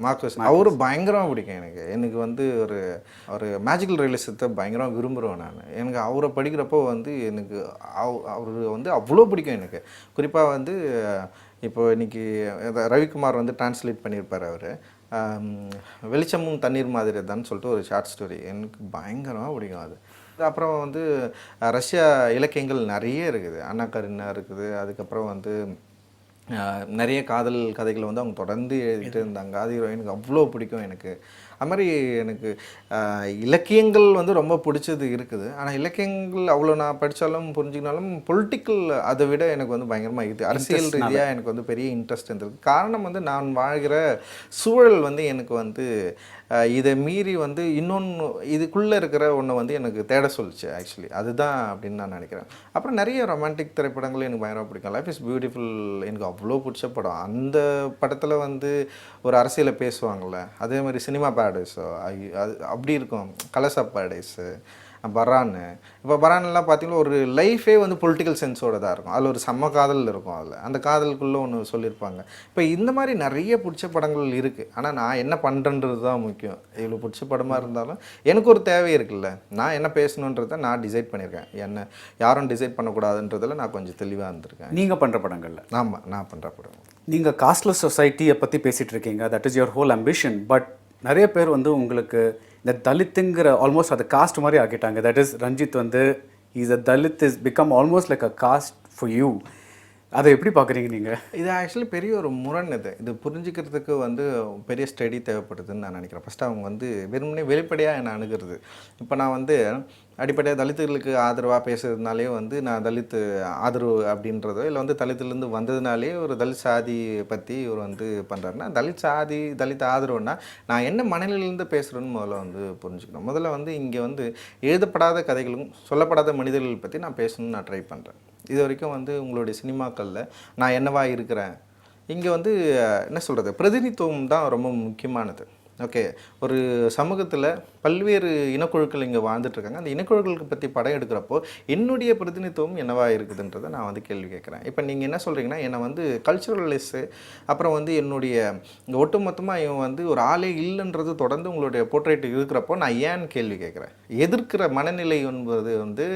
Speaker 1: மார்க்கஸ் அவரும் பயங்கரமாக பிடிக்கும் எனக்கு. எனக்கு வந்து ஒரு மேஜிக்கல் ரியலிசத்தை பயங்கரமாக விரும்புகிறேன் நான். எனக்கு அவரை படிக்கிறப்போ வந்து எனக்கு அவர் வந்து அவ்வளோ பிடிக்கும் எனக்கு. குறிப்பாக வந்து இப்போ இன்றைக்கி ரவிக்குமார் வந்து டிரான்ஸ்லேட் பண்ணியிருப்பார் அவர். வெளிச்சமும் தண்ணீர் மாதிரி தான் சொல்லிட்டு ஒரு ஷார்ட் ஸ்டோரி எனக்கு பயங்கரமாக பிடிக்கும் அது. அப்புறம் வந்து ரஷ்யா இலக்கியங்கள் நிறைய இருக்குது. அன்னா கரினா இருக்குது. அதுக்கப்புறம் வந்து நிறைய காதல் கதைகளை வந்து அவங்க தொடர்ந்து எழுதிட்டு இருந்தாங்க. அது எனக்கு அவ்வளோ பிடிக்கும் எனக்கு. அது மாதிரி எனக்கு இலக்கியங்கள் வந்து ரொம்ப பிடிச்சது இருக்குது. ஆனால் இலக்கியங்கள் அவ்வளோ நான் படித்தாலும் புரிஞ்சுக்கினாலும் பொலிட்டிக்கல் அதை விட எனக்கு வந்து பயங்கரமாக இருக்குது. அரசியல் ரீதியாக எனக்கு வந்து பெரிய இன்ட்ரெஸ்ட் இருந்தது. காரணம் வந்து நான் வாழ்கிற சூழல் வந்து எனக்கு வந்து இதை மீறி வந்து இன்னொன்று இதுக்குள்ளே இருக்கிற ஒன்று வந்து எனக்கு தேட சொல்லிச்சு ஆக்சுவலி. அதுதான் அப்படின்னு நான் நினைக்கிறேன். அப்புறம் நிறைய ரொமான்டிக் திரைப்படங்கள் எனக்கு பயங்கரமாக பிடிக்கும். லைஃப் இஸ் பியூட்டிஃபுல் எனக்கு அவ்வளோ பிடிச்ச படம். அந்த படத்தில் வந்து ஒரு அரசியலை பேசுவாங்கள்ல, அதே மாதிரி சினிமா பேரடைஸோ அது அப்படி இருக்கும். கலர்ஸ் ஆஃப் பேரடைஸு, பரான்னு. இப்போ பரான்லாம் பார்த்தீங்கன்னா ஒரு லைஃபே வந்து பொலிட்டிக்கல் சென்ஸோடு தான் இருக்கும். அதில் ஒரு செம்ம காதல் இருக்கும். அந்த காதலுக்குள்ளே ஒன்று சொல்லியிருப்பாங்க. இப்போ இந்த மாதிரி நிறைய பிடிச்ச படங்கள் இருக்குது. ஆனால் நான் என்ன பண்ணுறன்றது தான் முக்கியம். இவ்வளோ பிடிச்ச படமாக இருந்தாலும் எனக்கு ஒரு தேவை இருக்குல்ல, நான் என்ன பேசணுன்றதை நான் டிசைட் பண்ணியிருக்கேன். என்ன யாரும் டிசைட் பண்ணக்கூடாதுன்றதில் நான் கொஞ்சம் தெளிவாக இருந்திருக்கேன்.
Speaker 2: நீங்கள் பண்ணுற படங்களில்?
Speaker 1: ஆமாம், நான் பண்ணுற படம்.
Speaker 2: நீங்கள் காஸ்ட்லெஸ் சொசைட்டியை பற்றி பேசிகிட்டு இருக்கீங்க. That is your whole ambition. But நிறைய பேர் வந்து உங்களுக்கு இந்த தலித்துங்கிற ஆல்மோஸ்ட் அது காஸ்ட் மாதிரி ஆக்கிட்டாங்க. தட் இஸ் ரஞ்சித் வந்து is a Dalit is become almost like a cost for you. அதை எப்படி பார்க்குறீங்க நீங்கள்?
Speaker 1: இது ஆக்சுவலி பெரிய ஒரு முரண். இது புரிஞ்சுக்கிறதுக்கு வந்து பெரிய ஸ்டடி தேவைப்படுதுன்னு நான் நினைக்கிறேன். ஃபஸ்ட்டு அவங்க வந்து வெறுமனே வெளிப்படையாக என்னை அணுகிறது. இப்போ நான் வந்து அடிப்படையாக தலித்துகளுக்கு ஆதரவாக பேசுறதுனாலே வந்து நான் தலித்து ஆதரவு அப்படின்றதோ இல்லை வந்து தலித்துலேருந்து வந்ததுனாலே ஒரு தலித் சாதி பற்றி இவர் வந்து பண்ணுறாருன்னா, தலித் சாதி தலித் ஆதரவுன்னா நான் என்ன மனநிலையிலேருந்து பேசுகிறேன்னு முதல்ல வந்து புரிஞ்சுக்கணும். முதல்ல வந்து இங்கே வந்து எழுதப்படாத கதைகளும் சொல்லப்படாத மனிதர்கள் பற்றி நான் பேசணும்னு நான் ட்ரை பண்ணுறேன். இது வரைக்கும் வந்து உங்களுடைய சினிமாக்களில் நான் என்னவா இருக்கிறேன், இங்கே வந்து என்ன சொல்கிறது, பிரதிநிதித்துவம் தான் ரொம்ப முக்கியமானது. ஓகே, ஒரு சமூகத்தில் பல்வேறு இனக்குழுக்கள் இங்கே வாழ்ந்துட்டுருக்காங்க. அந்த இனக்குழுக்களுக்கு பற்றி படம் எடுக்கிறப்போ என்னுடைய பிரதிநிதித்துவம் என்னவா இருக்குதுன்றதை நான் வந்து கேள்வி கேட்குறேன். இப்போ நீங்கள் என்ன சொல்கிறீங்கன்னா, என்னை வந்து கல்ச்சுரலிஸ்ட்டு, அப்புறம் வந்து என்னுடைய இங்கே ஒட்டுமொத்தமாக இவன் வந்து ஒரு ஆளே இல்லைன்றது தொடர்ந்து உங்களுடைய போர்ட்ரேட் இருக்கிறப்போ நான் ஏன்னு கேள்வி கேட்குறேன். எதிர்க்கிற மனநிலை என்பது வந்து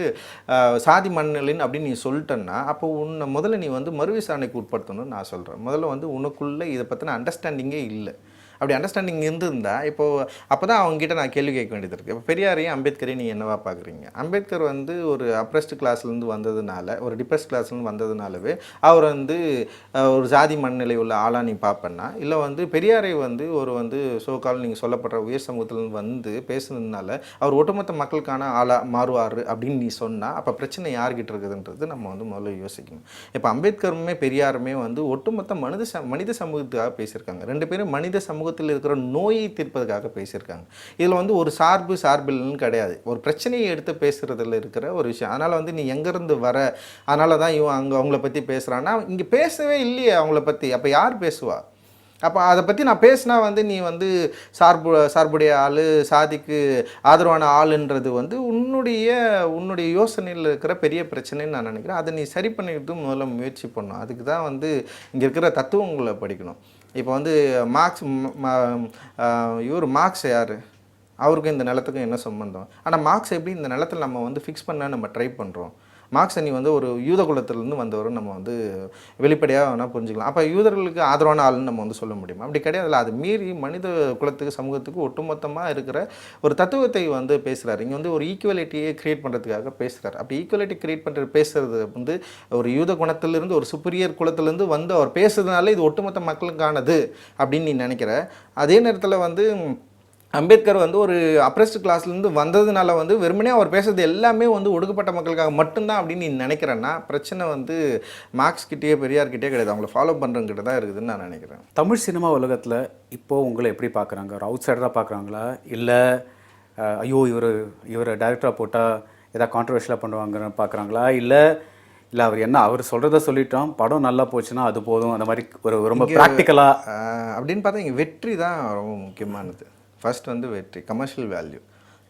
Speaker 1: சாதி மனநிலைன்னு அப்படின்னு நீ சொல்லிட்டேன்னா, அப்போ உன்னை முதல்ல நீ வந்து மறுவிசாரணைக்கு உட்படுத்தணும்னு நான் சொல்கிறேன். முதல்ல வந்து உனக்குள்ளே இதை பற்றின அண்டர்ஸ்டாண்டிங்கே இல்லை. அப்படி அண்டர்ஸ்டாண்டிங் இருந்திருந்தா இப்போது அப்போ தான் அவங்ககிட்ட நான் கேள்வி கேட்க வேண்டியது இருக்குது. இப்போ பெரியாரையும் அம்பேத்கரையும் நீங்கள் என்னவா பார்க்குறீங்க? அம்பேத்கர் வந்து ஒரு அப்ரெஸ்டு கிளாஸ்லேருந்து வந்ததுனால, ஒரு டிப்ரெஸ்ட் கிளாஸ்லேருந்து வந்ததுனாலவே அவர் வந்து ஒரு ஜாதி மனநிலை உள்ள ஆளாக நீ பார்ப்பேன்னா, இல்லை வந்து பெரியாரை வந்து ஒரு வந்து சோகால் நீங்கள் சொல்லப்படுற உயர் சமூகத்திலேருந்து வந்து பேசுனதுனால அவர் ஒட்டுமொத்த மக்களுக்கான ஆளாக மாறுவார் அப்படின்னு நீ சொன்னால், அப்போ பிரச்சனை யார்கிட்ட இருக்குதுன்றது நம்ம வந்து முதல்ல யோசிக்கணும். இப்போ அம்பேத்கருமே பெரியாருமே வந்து ஒட்டுமொத்த மனித சமூகத்துக்காக பேசியிருக்காங்க. ரெண்டு பேரும் மனித சமூகத்தில் இருக்கிற நோயை தீர்ப்பதற்காக பேசியிருக்காங்க. இதில் வந்து ஒரு சார்பில்னு கிடையாது. ஒரு பிரச்சனையை எடுத்து பேசுகிறதுல இருக்கிற ஒரு விஷயம். அதனால் வந்து நீ எங்கேருந்து வர, அதனால தான் இவன் அவங்கள பற்றி பேசுகிறான்னா, இங்கே பேசவே இல்லையே அவங்கள பற்றி. அப்போ யார் பேசுவா? அப்போ அதை பற்றி நான் பேசினா வந்து நீ வந்து சார்புடைய ஆள், சாதிக்கு ஆதரவான ஆளுன்றது வந்து உன்னுடைய யோசனையில் இருக்கிற பெரிய பிரச்சனைன்னு நான் நினைக்கிறேன். அதை நீ சரி பண்ணிக்கிட்டு முதல்ல முயற்சி பண்ணணும். அதுக்கு தான் வந்து இங்கே இருக்கிற தத்துவங்களை படிக்கணும். இப்போ வந்து மார்க்ஸ் யார்? அவருக்கும் இந்த நிலத்துக்கும் என்ன சம்பந்தம்? ஆனால் மார்க்ஸ் எப்படி இந்த நிலத்தில் நம்ம வந்து ஃபிக்ஸ் பண்ண நம்ம ட்ரை பண்ணுறோம். மார்க்ஸ் நீ வந்து ஒரு யூத குலத்திலேருந்து வந்தவரும் நம்ம வந்து வெளிப்படையாக வேணால் புரிஞ்சுக்கலாம். அப்போ யூதர்களுக்கு ஆதரவான ஆளுன்னு நம்ம வந்து சொல்ல முடியுமா? அப்படி கிடையாது. அது மீறி மனித குலத்துக்கு சமூகத்துக்கு ஒட்டுமொத்தமாக இருக்கிற ஒரு தத்துவத்தை வந்து பேசுகிறாரு. இங்கே வந்து ஒரு ஈக்குவலிட்டியை க்ரியேட் பண்ணுறதுக்காக பேசுகிறார். அப்படி ஈக்குவலிட்டி க்ரியேட் பேசுகிறது வந்து ஒரு யூத குணத்திலிருந்து ஒரு சுப்பீரியர் குலத்திலேருந்து வந்து அவர் பேசுறதுனால இது ஒட்டுமொத்த மக்களுக்கானது அப்படின்னு நீ நினைக்கிற. அதே நேரத்தில் வந்து அம்பேத்கர் வந்து ஒரு அப்ரெஸ்ட் கிளாஸ்லேருந்து வந்ததுனால வந்து வெறுமனே அவர் பேசுறது எல்லாமே வந்து ஒடுக்கப்பட்ட மக்களுக்காக மட்டும்தான் அப்படின்னு நீ நினைக்கிறேன்னா பிரச்சனை வந்து மார்க்ஸ் கிட்டேயே பெரியார்கிட்டே கிடையாது, அவங்கள ஃபாலோ பண்ணுறவங்கிட்ட தான் இருக்குதுன்னு நான் நினைக்கிறேன்.
Speaker 2: தமிழ் சினிமா உலகத்தில் இப்போது உங்களை எப்படி பார்க்குறாங்க? ஒரு அவுட் சைடராக பார்க்குறாங்களா, இல்லை ஐயோ இவர் டைரக்டராக போட்டால் எதாவது கான்ட்ரவர்ஷியலாக பண்ணுவாங்கன்னு பார்க்குறாங்களா, இல்லை அவர் சொல்கிறத சொல்லிட்டோம், படம் நல்லா போச்சுன்னா அது போதும், அந்த மாதிரி ஒரு ரொம்ப ப்ராக்டிக்கலாக
Speaker 1: அப்படின்னு பார்த்தா இங்கே வெற்றி தான் ரொம்ப முக்கியமானது. ஃபர்ஸ்ட் வந்து வெற்றி, கமர்ஷியல் வேல்யூ.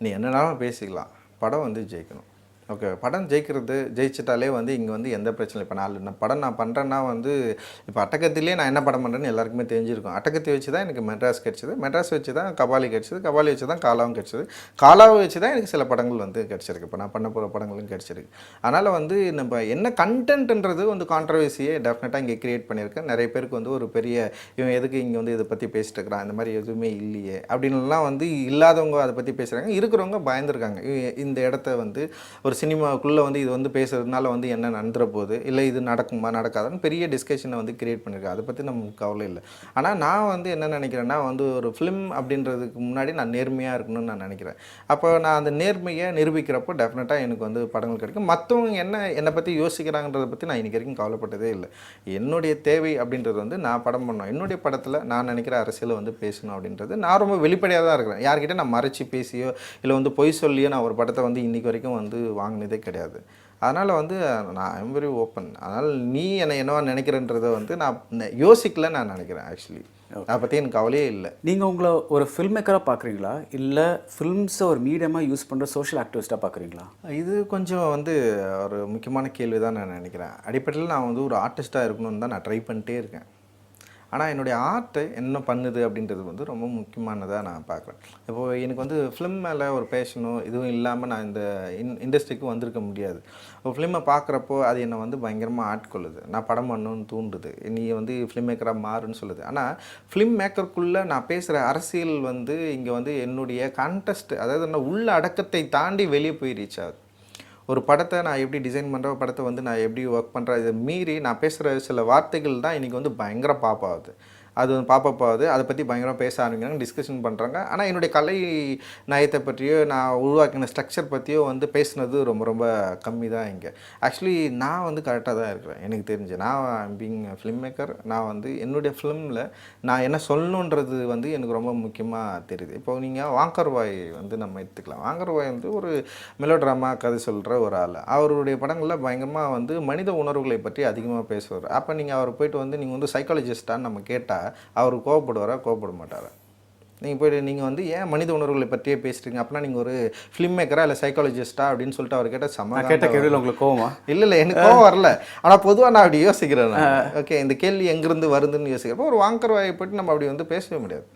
Speaker 1: நீ என்னன்னாலும் பேசிக்கலாம், படம் வந்து ஜெயிக்கணும். ஓகே, படம் ஜெயிச்சிட்டாலே வந்து இங்கே வந்து எந்த பிரச்சனையும். இப்போ படம் நான் பண்ணுறேன்னா வந்து இப்போ அட்டகத்திலே நான் என்ன படம் பண்ணுறேன்னு எல்லாருக்குமே தெரிஞ்சிருக்கும். அட்டகத்தை வச்சு தான் எனக்கு மெட்ராஸ் கிடச்சிது, மெட்ராஸ் வச்சு தான் கபாலி கிடச்சிது, கபாலி வச்சு தான் காலாவும் கிடச்சிது, காலாவை வச்சு தான் எனக்கு சில படங்கள் வந்து கிடச்சிருக்கு. இப்போ நான் பண்ண போகிற படங்களும் கிடச்சிருக்கு. அதனால் வந்து நம்ம என்ன கண்டென்ட்ன்றது வந்து கான்ட்ரவர்சியை டெஃபினட்டாக இங்கே க்ரியேட் பண்ணியிருக்கேன். நிறைய பேருக்கு வந்து ஒரு பெரிய இவன் எதுக்கு இங்கே வந்து இதை பற்றி பேசிட்டு இருக்கிறான், இந்த மாதிரி எதுவுமே இல்லையே அப்படின்லாம் வந்து இல்லாதவங்க அதை பற்றி பேசுகிறாங்க. இருக்கிறவங்க பயந்துருக்காங்க. இந்த இடத்த வந்து ஒரு சினிமாவுக்குள்ளே வந்து இது வந்து பேசுறதுனால வந்து என்ன நடந்துற போகுது, இல்லை இது நடக்குமா நடக்காதுன்னு பெரிய டிஸ்கஷனை வந்து கிரியேட் பண்ணியிருக்கேன். அதை பற்றி நமக்கு கவலை இல்லை. ஆனால் நான் வந்து என்ன நினைக்கிறேன்னா வந்து ஒரு ஃபிலிம் அப்படின்றதுக்கு முன்னாடி நான் நேர்மையாக இருக்கணும்னு நான் நினைக்கிறேன். அப்போ நான் அந்த நேர்மையை நிரூபிக்கிறப்போ டெஃபினட்டாக எனக்கு வந்து படங்கள் கிடைக்கும். மற்றவங்க என்னை பற்றி யோசிக்கிறாங்கன்றதை பற்றி நான் இன்றைக்கி வரைக்கும் கவலைப்பட்டதே இல்லை. என்னுடைய தேவை அப்படின்றது வந்து நான் படம் பண்ணணும், என்னுடைய படத்தில் நான் நினைக்கிற அரசியலை வந்து பேசணும் அப்படின்றது நான் ரொம்ப வெளிப்படையாக தான் இருக்கிறேன். யார்கிட்ட நான் மறைச்சி பேசியோ இல்லை வந்து பொய் சொல்லியோ நான் ஒரு படத்தை வந்து இன்றைக்கி வரைக்கும் வந்து வாங்கினதே கிடையாது. அதனால் வந்து நான் ஐம் வெரி ஓப்பன். அதனால் நீ என்னவா நினைக்கிறன்றதை வந்து நான் யோசிக்கல நான் நினைக்கிறேன். ஆக்சுவலி அதை பற்றி எனக்கு கவலையே இல்லை.
Speaker 2: நீங்கள் உங்களை ஒரு ஃபில்ம் மேக்கராக பார்க்குறீங்களா, இல்லை ஃபில்ம்ஸை ஒரு மீடியமாக யூஸ் பண்ணுற சோஷியல் ஆக்டிவிஸ்ட்டாக பார்க்குறீங்களா?
Speaker 1: இது கொஞ்சம் வந்து ஒரு முக்கியமான கேள்வி தான் நான் நினைக்கிறேன். அடிப்படையில் நான் வந்து ஒரு ஆர்டிஸ்ட்டாக இருக்கணும்னு தான் நான் ட்ரை பண்ணிட்டே இருக்கேன். ஆனால் என்னுடைய ஆர்ட்டு என்ன பண்ணுது அப்படின்றது வந்து ரொம்ப முக்கியமானதாக நான் பார்க்குறேன். இப்போது எனக்கு வந்து ஃபிலிம் மேலே ஒரு பேஷனோ இதுவும் இல்லாமல் நான் இந்த இண்டஸ்ட்ரிக்கு வந்திருக்க முடியாது. ஒரு ஃபிலிமை பார்க்குறப்போ அது என்னை வந்து பயங்கரமாக ஆட்கொள்ளுது. நான் படம் பண்ணணும்னு தூண்டுது, நீ வந்து ஃபிலிம் மேக்கராக மாறுன்னு சொல்லுது. ஆனால் ஃபிலிம் மேக்கருக்குள்ளே நான் பேசுகிற அரசியல் வந்து இங்கே வந்து என்னுடைய கான்டெஸ்ட், அதாவது நான் உள்ள அடக்கத்தை தாண்டி வெளியே போய் ரீச் ஆகுது. ஒரு படத்தை நான் எப்படி டிசைன் பண்ணுறேன், படத்தை வந்து நான் எப்படி ஒர்க் பண்ணுறேன், இதை மீறி நான் பேசுகிற சில வார்த்தைகள் தான் இன்றைக்கி வந்து பயங்கர பாப் ஆகுது. அது பாப்பப் ஆகுது, அதை பற்றி பயங்கரமாக பேச ஆரம்பிக்கிறாங்க, டிஸ்கஷன் பண்ணுறாங்க. ஆனால் என்னுடைய கலை நயத்தை பற்றியோ நான் உருவாக்கின ஸ்ட்ரக்சர் பற்றியோ வந்து பேசுனது ரொம்ப ரொம்ப கம்மி தான் இங்கே. ஆக்சுவலி நான் வந்து கரெக்டாக தான் இருக்கிறேன் எனக்கு தெரிஞ்சு. நான் பீங் ஃபிலிம் மேக்கர், நான் வந்து என்னுடைய ஃபிலிமில் நான் என்ன சொல்லணுன்றது வந்து எனக்கு ரொம்ப முக்கியமாக தெரியுது. இப்போ நீங்கள் வாங்கர் வாய் வந்து நம்ம எடுத்துக்கலாம். வாங்கர் வாய் வந்து ஒரு மெலோ ட்ராமா கதை சொல்கிற ஒரு ஆள். அவருடைய படங்களில் பயங்கரமாக வந்து மனித உணர்வுகளை பற்றி அதிகமாக பேசுவார். அப்போ நீங்கள் அவர் போய்ட்டு வந்து நீங்கள் வந்து சைக்காலஜிஸ்டான்னு நம்ம கேட்டால் அவர் கோவப்படுவாரா கோவப்பட மாட்டாரா? நீங்கள் போய்ட்டு நீங்கள் வந்து ஏன் மனித உணர்வுகளை பற்றியே பேசுகிறீங்க, அப்படின்னா நீங்கள் ஒரு ஃபிலிம் மேக்கரா இல்லை சைக்காலஜிஸ்டா அப்படின்னு சொல்லிட்டு அவர் கேட்ட
Speaker 2: கேள்வியில் உங்களுக்கு கோவமா?
Speaker 1: இல்லை எனக்கு கோவம் வரல. ஆனால் பொதுவாக நான் அப்படி யோசிக்கிறேன். ஓகே, இந்த கேள்வி எங்கேருந்து வருதுன்னு யோசிக்கிறப்போ ஒரு வாங்கர் வாயை போய்ட்டு நம்ம அப்படி வந்து பேசவே முடியாது.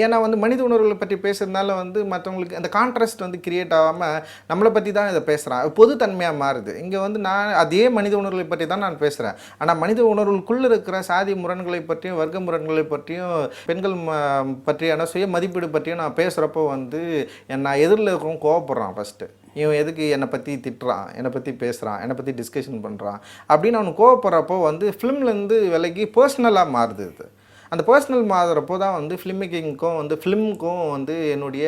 Speaker 1: ஏன்னா வந்து மனித உணர்வுகளை பற்றி பேசுறதுனால வந்து மற்றவங்களுக்கு அந்த கான்ட்ராஸ்ட் வந்து கிரியேட் ஆகாமல் நம்மளை பற்றி தான் இதை பேசுகிறான், பொதுத்தன்மையாக மாறுது. இங்கே வந்து நான் அதே மனித உணர்வுகளை பற்றி தான் நான் பேசுகிறேன். ஆனால் மனித உணர்வுக்குள்ளே இருக்கிற சாதி முரண்களை பற்றியும் வர்க்க முரண்களை பற்றியும் பெண்கள் பற்றியான சுய மதிப்பீடு பற்றியும் நான் பேசுகிறப்போ வந்து நான் எதிரில் இருக்கிறவங்க கோவப்படுறான். ஃபஸ்ட்டு இவன் எதுக்கு என்னை பற்றி திட்டுறான், என்னை பற்றி பேசுகிறான், என்னை பற்றி டிஸ்கஷன் பண்ணுறான் அப்படின்னு அவனுக்கு கோவப்படுறப்போ வந்து ஃபிலிம்லேருந்து விலகி பர்சனலாக மாறுது. இது அந்த பர்சனல் மாறுறப்போ தான் வந்து ஃபிலிம் மேக்கிங்க்கும் வந்து ஃபிலிமுக்கும் வந்து என்னுடைய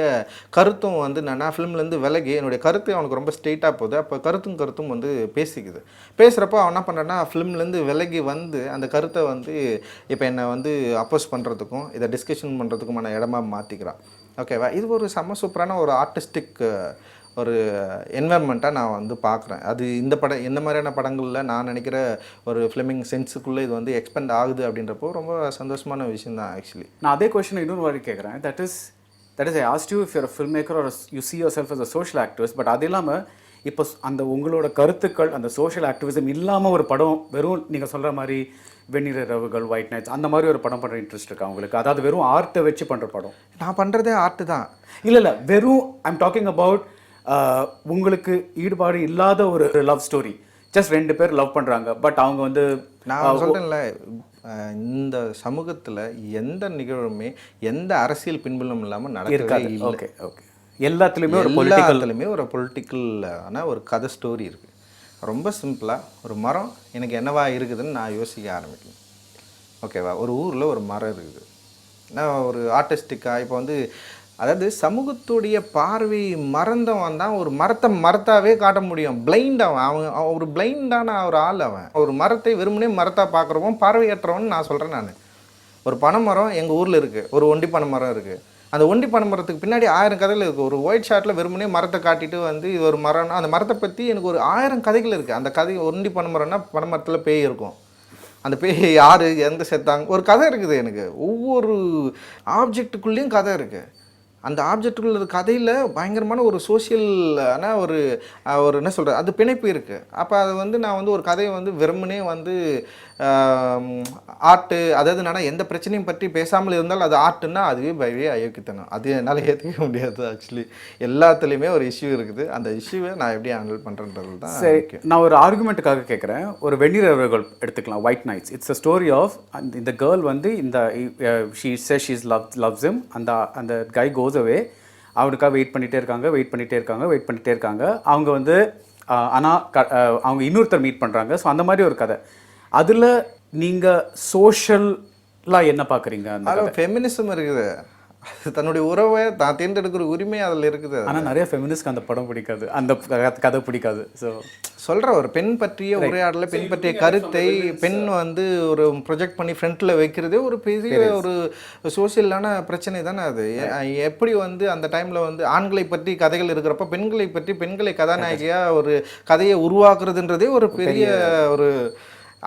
Speaker 1: கருத்தும் வந்து நான் ஃபிலிம்லேருந்து விலகி என்னுடைய கருத்து அவனுக்கு ரொம்ப ஸ்ட்ரெயிட்டாக போகுது. அப்போ கருத்தும் வந்து பேசிக்குது. பேசுகிறப்போ அவன் என்ன பண்ணுறான்னா ஃபிலிம்லேருந்து விலகி வந்து அந்த கருத்தை வந்து இப்போ என்னை வந்து அப்போஸ் பண்ணுறதுக்கும் இதை டிஸ்கஷன் பண்ணுறதுக்குமான இடமா மாற்றிக்கிறான். ஓகேவா? இது ஒரு செம்ம சூப்பரான ஒரு ஆர்டிஸ்டிக் ஒரு என்வரன்மெண்ட்டாக நான் வந்து பார்க்குறேன். அது இந்த மாதிரியான படங்களில் நான் நினைக்கிற ஒரு ஃபிலிமிங் சென்ஸுக்குள்ளே இது வந்து எக்ஸ்பெண்ட் ஆகுது அப்படின்றப்போ ரொம்ப சந்தோஷமான விஷயம் தான் ஆக்சுவலி.
Speaker 2: நான் அதே கொஸ்டின் இன்னொரு வாட்டி கேட்குறேன். That is I ask you if your filmmaker are you see yourself as a social activist. But அது இல்லாமல் இப்போ அந்த உங்களோட கருத்துக்கள் அந்த சோஷியல் ஆக்டிவிசம் இல்லாமல் ஒரு படம் வெறும் நீங்கள் சொல்கிற மாதிரி வெண்ணிற இரவுகள், ஒயிட் நைட்ஸ் அந்த மாதிரி ஒரு படம் பண்ணுற இன்ட்ரெஸ்ட் இருக்கா உங்களுக்கு? அதாவது வெறும் ஆர்ட்டை வச்சு பண்ணுற படம்?
Speaker 1: நான் பண்ணுறதே ஆர்ட்டு தான்.
Speaker 2: இல்லை வெறும் ஐம் டாக்கிங் அபவுட் உங்களுக்கு ஈடுபாடு இல்லாத ஒரு லவ் ஸ்டோரி. ஜஸ்ட் 2 பேர் லவ் பண்ணுறாங்க, பட் அவங்க வந்து
Speaker 1: நான் சொல்கிறேன்ல, இந்த சமூகத்தில் எந்த நிகழ்வுமே எந்த அரசியல் பின்புலம் இல்லாமல் நடக்கவே இல்லை.
Speaker 2: ஓகே ஓகே எல்லாத்துலேயுமே
Speaker 1: ஒரு பொலிட்டிக்கலான ஒரு கதை ஸ்டோரி இருக்குது. ரொம்ப சிம்பிளாக ஒரு மரம் எனக்கு என்னவா இருக்குதுன்னு நான் யோசிக்க ஆரம்பிக்கணும். ஓகேவா? ஒரு ஊரில் ஒரு மரம் இருக்குது. நான் ஒரு ஆர்டிஸ்டிக்காக இப்போ வந்து அதாவது சமூகத்துடைய பார்வை மறந்தவன் தான் ஒரு மரத்தாவே காட்ட முடியும். பிளைண்ட் அவன் ஒரு பிளைண்டான ஒரு ஆள். அவன் ஒரு மரத்தை வெறுமனே மரத்தா பார்க்குறவன் பார்வையற்றவன் நான் சொல்கிறேன். நான் ஒரு பனைமரம் எங்கள் ஊரில் இருக்குது, ஒரு ஒண்டி பனை மரம் இருக்குது. அந்த ஒண்டி பனை மரத்துக்கு பின்னாடி 1000 கதைகள் இருக்குது. ஒரு ஒயிட் ஷார்ட்டில் வெறுமனே மரத்தை காட்டிட்டு வந்து இது ஒரு மரம்னா அந்த மரத்தை பற்றி எனக்கு ஒரு 1000 கதைகள் இருக்குது. அந்த கதை ஒண்டி பனை மரம்னா பனை மரத்தில் பேய் இருக்கும். அந்த பேய் யார் எந்த செத்தாங்க ஒரு கதை இருக்குது. எனக்கு ஒவ்வொரு ஆப்ஜெக்டுக்குள்ளேயும் கதை இருக்குது. அந்த ஆப்ஜெக்டுக்குள்ள கதையில் பயங்கரமான ஒரு சோஷியல் ஒரு என்ன சொல்கிறது அது பிணைப்பு இருக்குது. அப்போ அது வந்து நான் வந்து ஒரு கதையை வந்து வெறுமனே வந்து ஆர்ட்டு, அதாவது நான் எந்த பிரச்சனையும் பற்றி பேசாமல் இருந்தால் அது ஆர்ட்டுன்னா அதுவே பயவே அயோக்கித்தனம். அது என்னால் ஏற்றுக்க முடியாது. ஆக்சுவலி எல்லாத்துலேயுமே ஒரு இஷ்யூ இருக்குது. அந்த இஷ்யூவை நான் எப்படி ஹேண்டில் பண்ணுறன்றது தான்.
Speaker 2: சரி, நான் ஒரு ஆர்குமெண்ட்டுக்காக கேட்குறேன். ஒரு வெண்ணிரவுகள் எடுத்துக்கலாம், white nights. It's a story of இந்த கேர்ள் வந்து இந்த she says she loves him. அந்த கை கோஸ் அவே. அவனுக்காக வெயிட் பண்ணிகிட்டே இருக்காங்க. அவங்க வந்து ஆனால் அவங்க இன்னொருத்தர் மீட் பண்ணுறாங்க. ஸோ அந்த மாதிரி ஒரு கதை. அதில் நீங்கள் சோஷியலாக என்ன பார்க்குறீங்க?
Speaker 1: அந்த ஃபெமினிசம் இருக்குது. அது தன்னுடைய உறவை தான் தேர்ந்தெடுக்கிற உரிமை அதில் இருக்குது.
Speaker 2: ஆனால் நிறைய ஃபெமினிஸ்ட்க்கு அந்த படம் பிடிக்காது, அந்த கதை பிடிக்காது. ஸோ
Speaker 1: சொல்கிற ஒரு பெண் பற்றிய உரையாடலை, பெண் பற்றிய கருத்தை பெண் வந்து ஒரு ப்ரொஜெக்ட் பண்ணி ஃப்ரண்ட்டில் வைக்கிறதே ஒரு பெரிய ஒரு சோசியலான பிரச்சனை தானே அது. எப்படி வந்து அந்த டைமில் வந்து ஆண்களை பற்றி கதைகள் இருக்கிறப்ப பெண்களை கதாநாயகியாக ஒரு கதையை உருவாக்குறதுன்றதே ஒரு பெரிய ஒரு.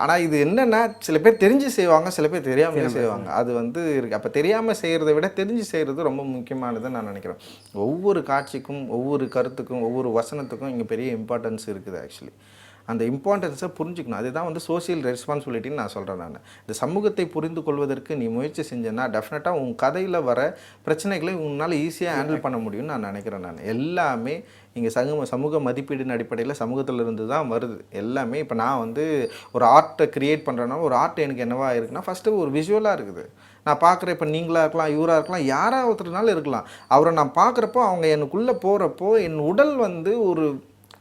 Speaker 1: ஆனால் இது என்னென்னா சில பேர் தெரிஞ்சு செய்வாங்க, சில பேர் தெரியாமலே செய்வாங்க. அது வந்து இருக்குது. அப்போ தெரியாமல் செய்கிறத விட தெரிஞ்சு செய்கிறது ரொம்ப முக்கியமானதுன்னு நான் நினைக்கிறேன். ஒவ்வொரு காட்சிக்கும், ஒவ்வொரு கருத்துக்கும், ஒவ்வொரு வசனத்துக்கும் இங்கே பெரிய இம்பார்ட்டன்ஸ் இருக்குது. ஆக்சுவலி அந்த இம்பார்ட்டன்ஸை புரிஞ்சுக்கணும். அதுதான் வந்து சோஷியல் ரெஸ்பான்சிபிலிட்டின்னு நான் சொல்கிறேன். நான் இந்த சமூகத்தை புரிந்து கொள்வதற்கு நீ முயற்சி செஞ்சேன்னா டெஃபினட்டாக உன் கதையில் வர பிரச்சனைகளை உன்னால் ஈஸியாக ஹேண்டில் பண்ண முடியும்னு நான் நினைக்கிறேன். நான் எல்லாமே இங்கே சமூக மதிப்பீடின் அடிப்படையில் சமூகத்தில் இருந்து தான் வருது எல்லாமே. இப்போ நான் வந்து ஒரு ஆர்ட்டை க்ரியேட் பண்ணுறேன்னா ஒரு ஆர்ட் எனக்கு என்னவா இருக்குன்னா ஃபஸ்ட்டு ஒரு விஷுவலாக இருக்குது. நான் பார்க்குறேன். இப்போ நீங்களாக இருக்கலாம், இவராக இருக்கலாம், யாராக ஒருத்தருனாலும் இருக்கலாம். அவரை நான் பார்க்குறப்போ அவங்க எனக்குள்ளே போகிறப்போ என் உடல் வந்து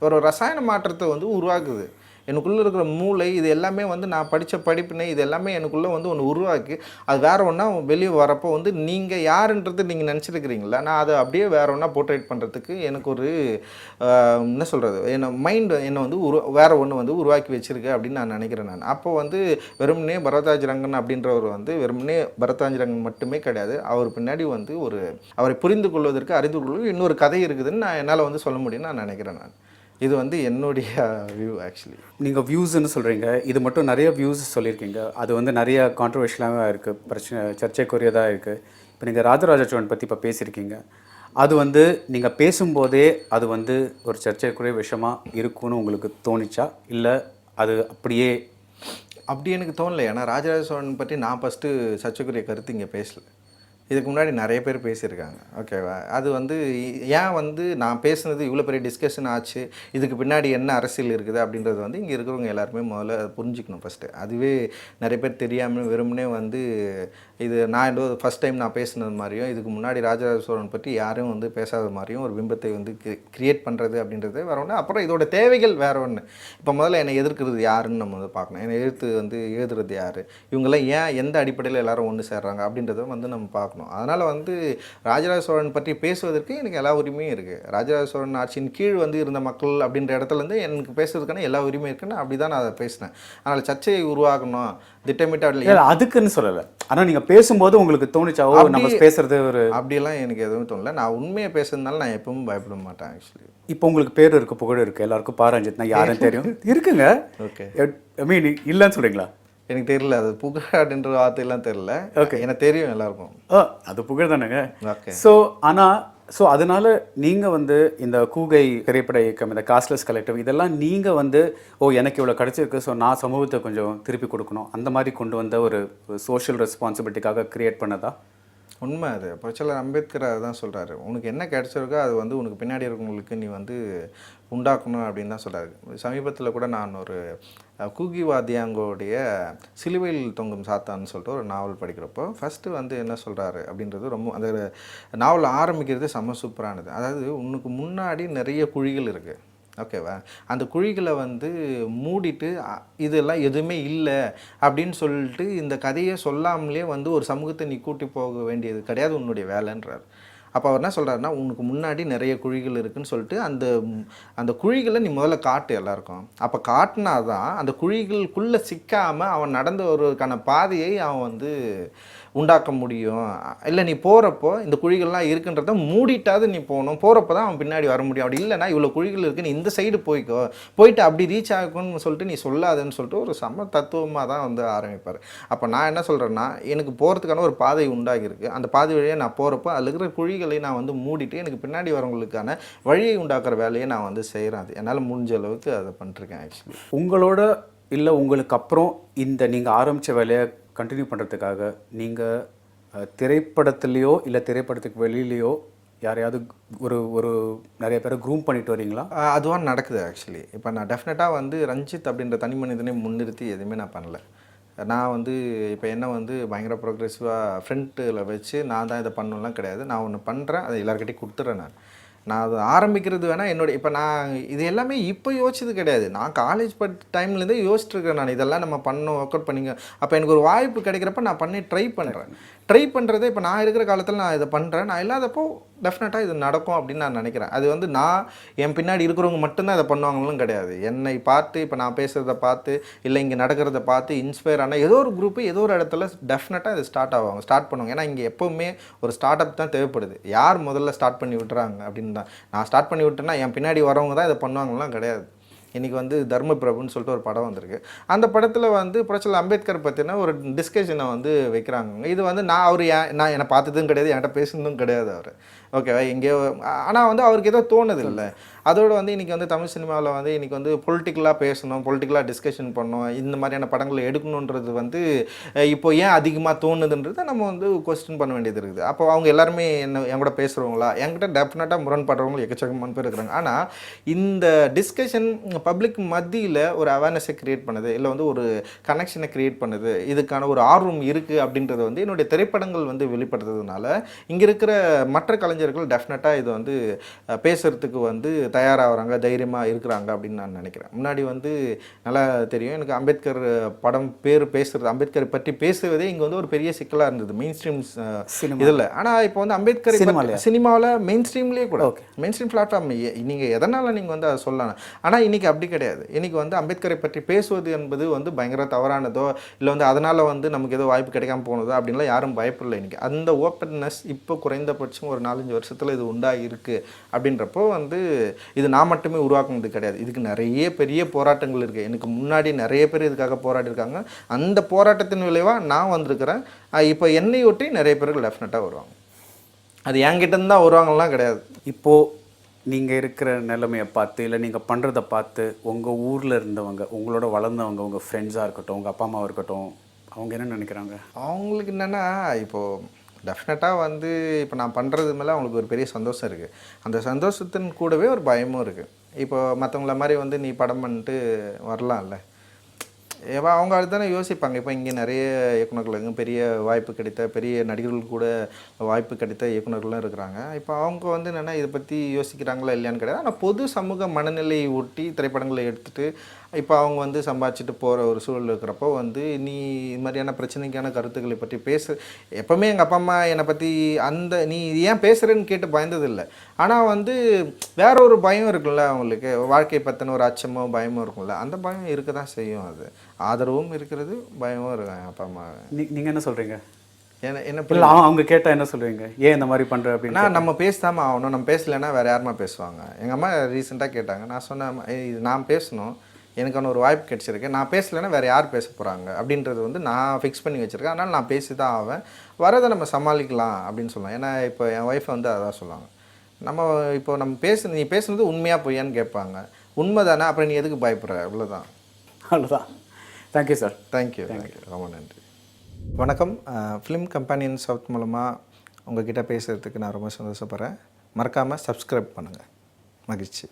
Speaker 1: ஒரு ரசாயன மாற்றத்தை வந்து உருவாக்குது. எனக்குள்ளே இருக்கிற மூளை இது எல்லாமே வந்து நான் படித்த படிப்பினை இது எல்லாமே எனக்குள்ளே வந்து ஒன்று உருவாக்கி அது வேறு ஒன்றா வெளியே வரப்போ வந்து நீங்கள் யாருன்றது நீங்கள் நினச்சிருக்கிறீங்களா, நான் அதை அப்படியே வேறு ஒன்றா போர்ட்ரேட் பண்ணுறதுக்கு எனக்கு ஒரு என்ன சொல்கிறது மைண்டு என்னை வந்து வேறு ஒன்று வந்து உருவாக்கி வச்சுருக்கு அப்படின்னு நான் நினைக்கிறேன். நான் அப்போ வந்து வெறுமனே பரத்வாஜ் ரங்கன் அப்படின்றவர் வந்து வெறுமனே பரத்வாஜ் ரங்கன் மட்டுமே கிடையாது. அவர் பின்னாடி வந்து அவரை புரிந்து கொள்வதற்கு அறிந்து கொள்வதற்கு இன்னொரு கதை இருக்குதுன்னு நான் என்னால் வந்து சொல்ல முடியும்னு நான் நினைக்கிறேன். நான் இது வந்து என்னுடைய வியூ. ஆக்சுவலி
Speaker 2: நீங்கள் வியூஸ்ன்னு சொல்கிறீங்க, இது மட்டும் நிறைய வியூஸ் சொல்லியிருக்கீங்க. அது வந்து நிறைய கான்ட்ரவர்ஷியலாக இருக்குது, பிரச்சனை சர்ச்சைக்குரியதாக இருக்குது. இப்போ நீங்கள் ராஜராஜ சோழன் பற்றி இப்போ பேசியிருக்கீங்க. அது வந்து நீங்கள் பேசும்போதே அது வந்து ஒரு சர்ச்சைக்குரிய விஷயமாக இருக்கும்னு உங்களுக்கு தோணிச்சா, இல்லை அது அப்படி
Speaker 1: எனக்கு தோணலை. ஏன்னா ராஜராஜ சோழன் பற்றி நான் ஃபஸ்ட்டு சர்ச்சைக்குரிய கருத்து இங்கே பேசலை. இதுக்கு முன்னாடி நிறைய பேர் பேசியிருக்காங்க. ஓகேவா? அது வந்து ஏன் வந்து நான் பேசுனது இவ்வளோ பெரிய டிஸ்கஷன் ஆச்சு, இதுக்கு பின்னாடி என்ன அரசியல் இருக்குது அப்படின்றது வந்து இங்கே இருக்கிறவங்க எல்லாருமே முதல்ல புரிஞ்சுக்கணும் ஃபஸ்ட்டு. அதுவே நிறைய பேர் தெரியாமல் வெறுமனே வந்து இது நான் ஏதோ ஃபஸ்ட் டைம் நான் பேசுனது மாதிரியும், இதுக்கு முன்னாடி ராஜராஜ சோழன் பற்றி யாரும் வந்து பேசாத மாதிரியும் ஒரு பிம்பத்தை வந்து கிரியேட் பண்ணுறது அப்படின்றது வேற ஒன்று. அப்புறம் இதோட தேவைகள் வேற ஒன்று. இப்போ முதல்ல என்னை எதிர்க்கிறது யாருன்னு நம்ம வந்து பார்க்கணும். என்னை எதிர்த்து வந்து எழுதுறது யார், இவங்கெல்லாம் ஏன் எந்த அடிப்படையில் எல்லாரும் ஒன்று சேர்றாங்க அப்படின்றத வந்து நம்ம பார்க்கணும். அதனால் வந்து ராஜராஜ சோழன் பற்றி பேசுவதற்கு எனக்கு எல்லா உரிமையும் இருக்குது. ராஜராஜ சோழன் ஆட்சியின் கீழ் வந்து இருந்த மக்கள் அப்படின்ற இடத்துலேருந்து எனக்கு பேசுறதுக்கான எல்லா உரிமையும் இருக்குன்னு அப்படி தான் நான் அதை பேசினேன். அதனால் சர்ச்சையை உருவாக்கணும் திட்டமிட்ட
Speaker 2: அதுக்குன்னு சொல்லலை. ஆனால் நீங்கள் பேசும்போது உங்களுக்கு தோணுச்சாவோ நம்ம பேசுறது ஒரு
Speaker 1: அப்படியெல்லாம் எனக்கு எதுவும் தோணல. நான் உண்மையை பேசுறதுனால நான் எப்பவும் பயப்பட மாட்டேன். ஆக்சுவலி
Speaker 2: இப்போ உங்களுக்கு பேர் இருக்குது, புகழ் இருக்குது, எல்லாருக்கும் பாரஞ்சித்னா யாருன்னு தெரியும் இருக்குங்க.
Speaker 1: ஓகே,
Speaker 2: ஐ மீன் இல்லைன்னு சொல்கிறீங்களா?
Speaker 1: எனக்கு தெரியல, அது புகழ் அப்படின்ற வார்த்தையெல்லாம் தெரியல. ஓகே, எனக்கு தெரியும் எல்லாருக்கும்.
Speaker 2: அது புகழ் தானேங்க.
Speaker 1: ஓகே.
Speaker 2: ஸோ அதனால் நீங்கள் வந்து இந்த கூகை திரைப்பட இயக்கம், இந்த காஸ்ட்லெஸ் கலெக்டிவ், இதெல்லாம் நீங்கள் வந்து எனக்கு இவ்வளோ கிடச்சிருக்கு, ஸோ நான் சமூகத்தை கொஞ்சம் திருப்பி கொடுக்கணும், அந்த மாதிரி கொண்டு வந்த ஒரு சோஷியல் ரெஸ்பான்சிபிலிட்டிக்காக க்ரியேட் பண்ணதா?
Speaker 1: உண்மை அது. புரட்சியாளர் அம்பேத்கர் அதுதான் சொல்கிறாரு. உனக்கு என்ன கிடைச்சிருக்கோ அது வந்து உனக்கு பின்னாடி இருக்கவங்களுக்கு நீ வந்து உண்டாக்கணும் அப்படின்னு தான் சொல்கிறாரு. சமீபத்தில் கூட நான் ஒரு கூகி வாத்தியாங்கோடைய சிலுவையில் தொங்கும் சாத்தான்னு சொல்லிட்டு ஒரு நாவல் படிக்கிறப்போ ஃபஸ்ட்டு வந்து என்ன சொல்கிறாரு அப்படின்றது ரொம்ப அந்த நாவல் ஆரம்பிக்கிறது செம்ம சூப்பரானது. அதாவது உனக்கு முன்னாடி நிறைய குழிகள் இருக்குது. ஓகேவா? அந்த குழிகளை வந்து மூடிட்டு இதெல்லாம் எதுவுமே இல்லை அப்படின்னு சொல்லிட்டு இந்த கதையை சொல்லாமலே வந்து ஒரு சமூகத்தை நீ கூட்டி போக வேண்டியது கிடையாது உன்னுடைய வேலைன்றார். அப்போ அவர் என்ன சொல்கிறாருன்னா, உனக்கு முன்னாடி நிறைய குழிகள் இருக்குதுன்னு சொல்லிட்டு அந்த குழிகளை நீ முதல்ல காட்டு எல்லாருக்கும். அப்போ காட்டினா தான் அந்த குழிகளுக்குள்ளே சிக்காமல் அவன் நடந்து வருவதற்கான பாதையை அவன் வந்து உண்டாக்க முடியும். இல்லை நீ போகிறப்போ இந்த குழிகள்லாம் இருக்குன்றத மூடிட்டாவது நீ போகணும். போகிறப்போ தான் அவன் பின்னாடி வர முடியும். அப்படி இல்லைனா இவ்வளோ குழிகள் இருக்குது, நீ இந்த சைடு போயிட்டு அப்படி ரீச் ஆகும்னு சொல்லிட்டு நீ சொல்லாதுன்னு சொல்லிட்டு ஒரு சம தத்துவமாக தான் வந்து ஆரம்பிப்பார். அப்போ நான் என்ன சொல்கிறேன்னா, எனக்கு போகிறதுக்கான ஒரு பாதை உண்டாகிருக்கு. அந்த பாதை வழியாக நான் போகிறப்போ அதில் இருக்கிற குழிகளை நான் வந்து மூடிட்டு எனக்கு பின்னாடி வரவங்களுக்கான வழியை உண்டாக்குற வேலையை நான் வந்து செய்கிறேன். அது என்னால் முடிஞ்ச அளவுக்கு அதை பண்ணிருக்கேன். ஆக்சுவலி
Speaker 2: உங்களோட இல்லை உங்களுக்கு அப்புறம் இந்த நீங்கள் ஆரம்பித்த வேலையை கண்டினியூ பண்ணுறதுக்காக நீங்கள் திரைப்படத்துலேயோ இல்லை திரைப்படத்துக்கு வெளியிலையோ யாரையாவது ஒரு நிறைய பேரை க்ரூம் பண்ணிட்டு வரீங்களா?
Speaker 1: அதுவாக நடக்குது. ஆக்சுவலி இப்போ நான் டெஃபினட்டாக வந்து ரஞ்சித் அப்படின்ற தனி மனிதனை முன்னிறுத்தி எதுவுமே நான் பண்ணல. நான் வந்து இப்போ என்ன வந்து பயங்கர ப்ரோக்ரெசிவாக ஃப்ரண்ட்டில் வச்சு நான் தான் இதை பண்ணணும்லாம் கிடையாது. நான் ஒன்று பண்ணுறேன், அதை எல்லாருக்கிட்டையும் கொடுத்துட்றேன். நான் அது ஆரம்பிக்கிறது வேணால் என்னோடய இப்போ நான் இது எல்லாமே இப்போ யோசிச்சது கிடையாது. நான் காலேஜ் டைம்லேருந்தே யோசிச்சுருக்கேன். நான் இதெல்லாம் நம்ம பண்ணணும், ஒர்க் அவுட் பண்ணிங்க. அப்போ எனக்கு ஒரு வாய்ப்பு கிடைக்கிறப்ப நான் பண்ணி ட்ரை பண்ணுறதே இப்போ நான் இருக்கிற காலத்தில் நான் இதை பண்ணுறேன். நான் இல்லாதப்போ டெஃபினட்டாக இது நடக்கும் அப்படின்னு நான் நினைக்கிறேன். அது வந்து நான் என் பின்னாடி இருக்கிறவங்க மட்டும்தான் இதை பண்ணுவாங்களும் கிடையாது. என்னை பார்த்து இப்போ நான் பேசுகிறத பார்த்து இல்லை இங்கே நடக்கிறத பார்த்து இன்ஸ்பயர் ஆனால் ஏதோ ஒரு குரூப்பு ஏதோ ஒரு இடத்துல டெஃபினட்டாக இது ஸ்டார்ட் பண்ணுவாங்க. ஏன்னா இங்கே எப்போவுமே ஒரு ஸ்டார்ட் அப் தான் தேவைப்படுது. யார் முதல்ல ஸ்டார்ட் பண்ணி விட்டுறாங்க அப்படின்னு தான். நான் ஸ்டார்ட் பண்ணி விட்டேன்னா என் பின்னாடி வரவங்க தான் இதை பண்ணுவாங்கலாம் கிடையாது. இன்றைக்கி வந்து தர்மபிரபுன்னு சொல்லிட்டு ஒரு படம் வந்திருக்கு. அந்த படத்தில் வந்து புரட்சியாளர் அம்பேத்கர் பற்றின ஒரு டிஸ்கஷனை வந்து வைக்கிறாங்க. இது வந்து நான் என்னை பார்த்ததும் கிடையாது, என்கிட்ட பேசுனதும் கிடையாது அவர். ஓகேவா? எங்கேயோ ஆனால் வந்து அவருக்கு ஏதோ தோணுது இல்லை. அதோடு வந்து இன்றைக்கி வந்து தமிழ் சினிமாவில் வந்து இன்றைக்கி வந்து பொலிட்டிக்கலாக பேசணும், பொலிட்டிக்கலாக டிஸ்கஷன் பண்ணணும், இந்த மாதிரியான படங்களை எடுக்கணுன்றது வந்து இப்போ ஏன் அதிகமாக தோணுதுன்றதை நம்ம வந்து கொஸ்டின் பண்ண வேண்டியது இருக்குது. அப்போ அவங்க எல்லாருமே என் கூட பேசுகிறவங்களா? என்கிட்ட டெஃபினட்டாக முரண்படுறவங்க எக்கச்சக்கமான பேர் இருக்கிறாங்க. ஆனால் இந்த டிஸ்கஷன் பப்ளிக் மத்தியில் ஒரு அவேர்னஸை க்ரியேட் பண்ணுது, இல்லை வந்து ஒரு கனெக்ஷனை க்ரியேட் பண்ணுது, இதுக்கான ஒரு ஆர்வம் இருக்குது அப்படின்றத வந்து என்னுடைய திரைப்படங்கள் வந்து வெளிப்படுத்துறதுனால இங்கே இருக்கிற மற்ற கலைஞர்கள் டெஃபினட்டாக இது வந்து பேசுகிறதுக்கு வந்து தயாராகிறாங்க, தைரியமாக இருக்கிறாங்க அப்படின்னு நான் நினைக்கிறேன். முன்னாடி வந்து நல்லா தெரியும் எனக்கு அம்பேத்கர் படம் பேசுகிறது, அம்பேத்கரை பற்றி பேசுவதே இங்கே வந்து ஒரு பெரிய சிக்கலாக இருந்தது மெயின் ஸ்ட்ரீம் இதில். ஆனால் இப்போ வந்து அம்பேத்கர் சினிமாவில் மெயின் ஸ்ட்ரீம்லேயே கூட மெயின் ஸ்ட்ரீம் பிளாட்ஃபார்ம் நீங்கள் எதனால் நீங்கள் வந்து அதை சொல்லலாம். ஆனால் இன்றைக்கி அப்படி கிடையாது. இன்றைக்கி வந்து அம்பேத்கரை பற்றி பேசுவது என்பது வந்து பயங்கர தவறானதோ இல்லை வந்து அதனால் வந்து நமக்கு ஏதோ வாய்ப்பு கிடைக்காம போனதோ அப்படின்லாம் யாரும் பயப்படலை. இன்றைக்கி அந்த ஓப்பன்னஸ் இப்போ குறைந்தபட்சம் ஒரு 4-5 வருஷத்தில் இது உண்டாகிருக்கு. அப்படின்றப்போ வந்து இது நான் மட்டுமே உருவாக்குனது கிடையாது. இதுக்கு நிறைய பெரிய போராட்டங்கள் இருக்குது. எனக்கு முன்னாடி நிறைய பேர் இதுக்காக போராடிருக்காங்க. அந்த போராட்டத்தின் விளைவாக நான் வந்திருக்கிறேன். இப்போ என்னை ஒட்டி நிறைய பேர்கள் டெஃபினட்டாக வருவாங்க. அது என்கிட்டருந்து தான் வருவாங்கலாம் கிடையாது.
Speaker 2: இப்போது நீங்கள் இருக்கிற நிலைமையை பார்த்து இல்லை நீங்கள் பண்ணுறதை பார்த்து உங்கள் ஊரில் இருந்தவங்க, உங்களோட வளர்ந்தவங்க, உங்கள் ஃப்ரெண்ட்ஸாக இருக்கட்டும், உங்கள் அப்பா அம்மாவாக இருக்கட்டும், அவங்க என்ன நினைக்கிறாங்க?
Speaker 1: அவங்களுக்கு என்னென்னா இப்போது டெஃபினட்டாக வந்து இப்போ நான் பண்ணுறது மேலே அவங்களுக்கு ஒரு பெரிய சந்தோஷம் இருக்குது. அந்த சந்தோஷத்தின் கூடவே ஒரு பயமும் இருக்குது. இப்போ மற்றவங்கள மாதிரி வந்து நீ படம் பண்ணிட்டு வரலாம்ல, அவங்க அதுதானே யோசிப்பாங்க. இப்போ இங்கே நிறைய இயக்குனர்களுக்கு பெரிய வாய்ப்பு கிடைத்த, பெரிய நடிகர்கள் கூட வாய்ப்பு கிடைத்த இயக்குனர்களும் இருக்கிறாங்க. இப்போ அவங்க வந்து என்னென்னா இதை பற்றி யோசிக்கிறாங்களா இல்லையான்னு கிடையாது. ஆனால் பொது சமூக நிலையை ஒட்டி திரைப்படங்களை எடுத்துகிட்டு இப்போ அவங்க வந்து சம்பாதிச்சுட்டு போகிற ஒரு சூழல் இருக்கிறப்போ வந்து நீ இது மாதிரியான பிரச்சனைக்கான கருத்துக்களை பற்றி எப்போவுமே எங்கள் அப்பா அம்மா என்னை பற்றி நீ ஏன் பேசுகிறேன்னு கேட்டு பயந்ததில்லை. ஆனால் வந்து வேற ஒரு பயம் இருக்குல்ல அவங்களுக்கு, வாழ்க்கை பற்றின ஒரு அச்சமோ பயமோ இருக்கும்ல, அந்த பயம் இருக்க தான் செய்யும். அது ஆதரவும் இருக்கிறது, பயமும் இருக்கும் எங்கள் அப்பா அம்மா.
Speaker 2: நீங்கள் என்ன சொல்கிறீங்க?
Speaker 1: என்ன
Speaker 2: அவங்க கேட்டால் என்ன சொல்லுவீங்க? ஏன் இந்த மாதிரி பண்ணுற அப்படின்னா?
Speaker 1: நம்ம பேசாம ஆகணும், நம்ம பேசலைன்னா வேறு யாருமா பேசுவாங்க. எங்கள் அம்மா ரீசெண்டாக கேட்டாங்க. நான் சொன்னேன், இது நான் பேசணும், எனக்கான ஒரு வாய்ப்பு கிடச்சிருக்கு, நான் பேசலைன்னா வேறு யார் பேச போகிறாங்க அப்படின்றது வந்து நான் ஃபிக்ஸ் பண்ணி வச்சுருக்கேன். அதனால் நான் பேசி தான் ஆவேன், வரதை நம்ம சமாளிக்கலாம் அப்படின்னு சொல்லலாம். ஏன்னா இப்போ என் ஒய்ஃபை வந்து அதான் சொல்லுவாங்க, நீ பேசுனது உண்மையாக பொய்யான்னு கேட்பாங்க. உண்மை தானே, அப்புறம் நீ எதுக்கு பயப்படுற, அவ்வளோதான்.
Speaker 2: அவ்வளோதான். Thank you sir.
Speaker 1: தேங்க்யூ. ரொம்ப நன்றி. வணக்கம். ஃபிலிம் கம்பெனியன் சவுத் மூலமாக உங்ககிட்ட பேசுகிறதுக்கு நான் ரொம்ப சந்தோஷப்படுறேன். மறக்காமல் சப்ஸ்கிரைப் பண்ணுங்கள். மகிழ்ச்சி.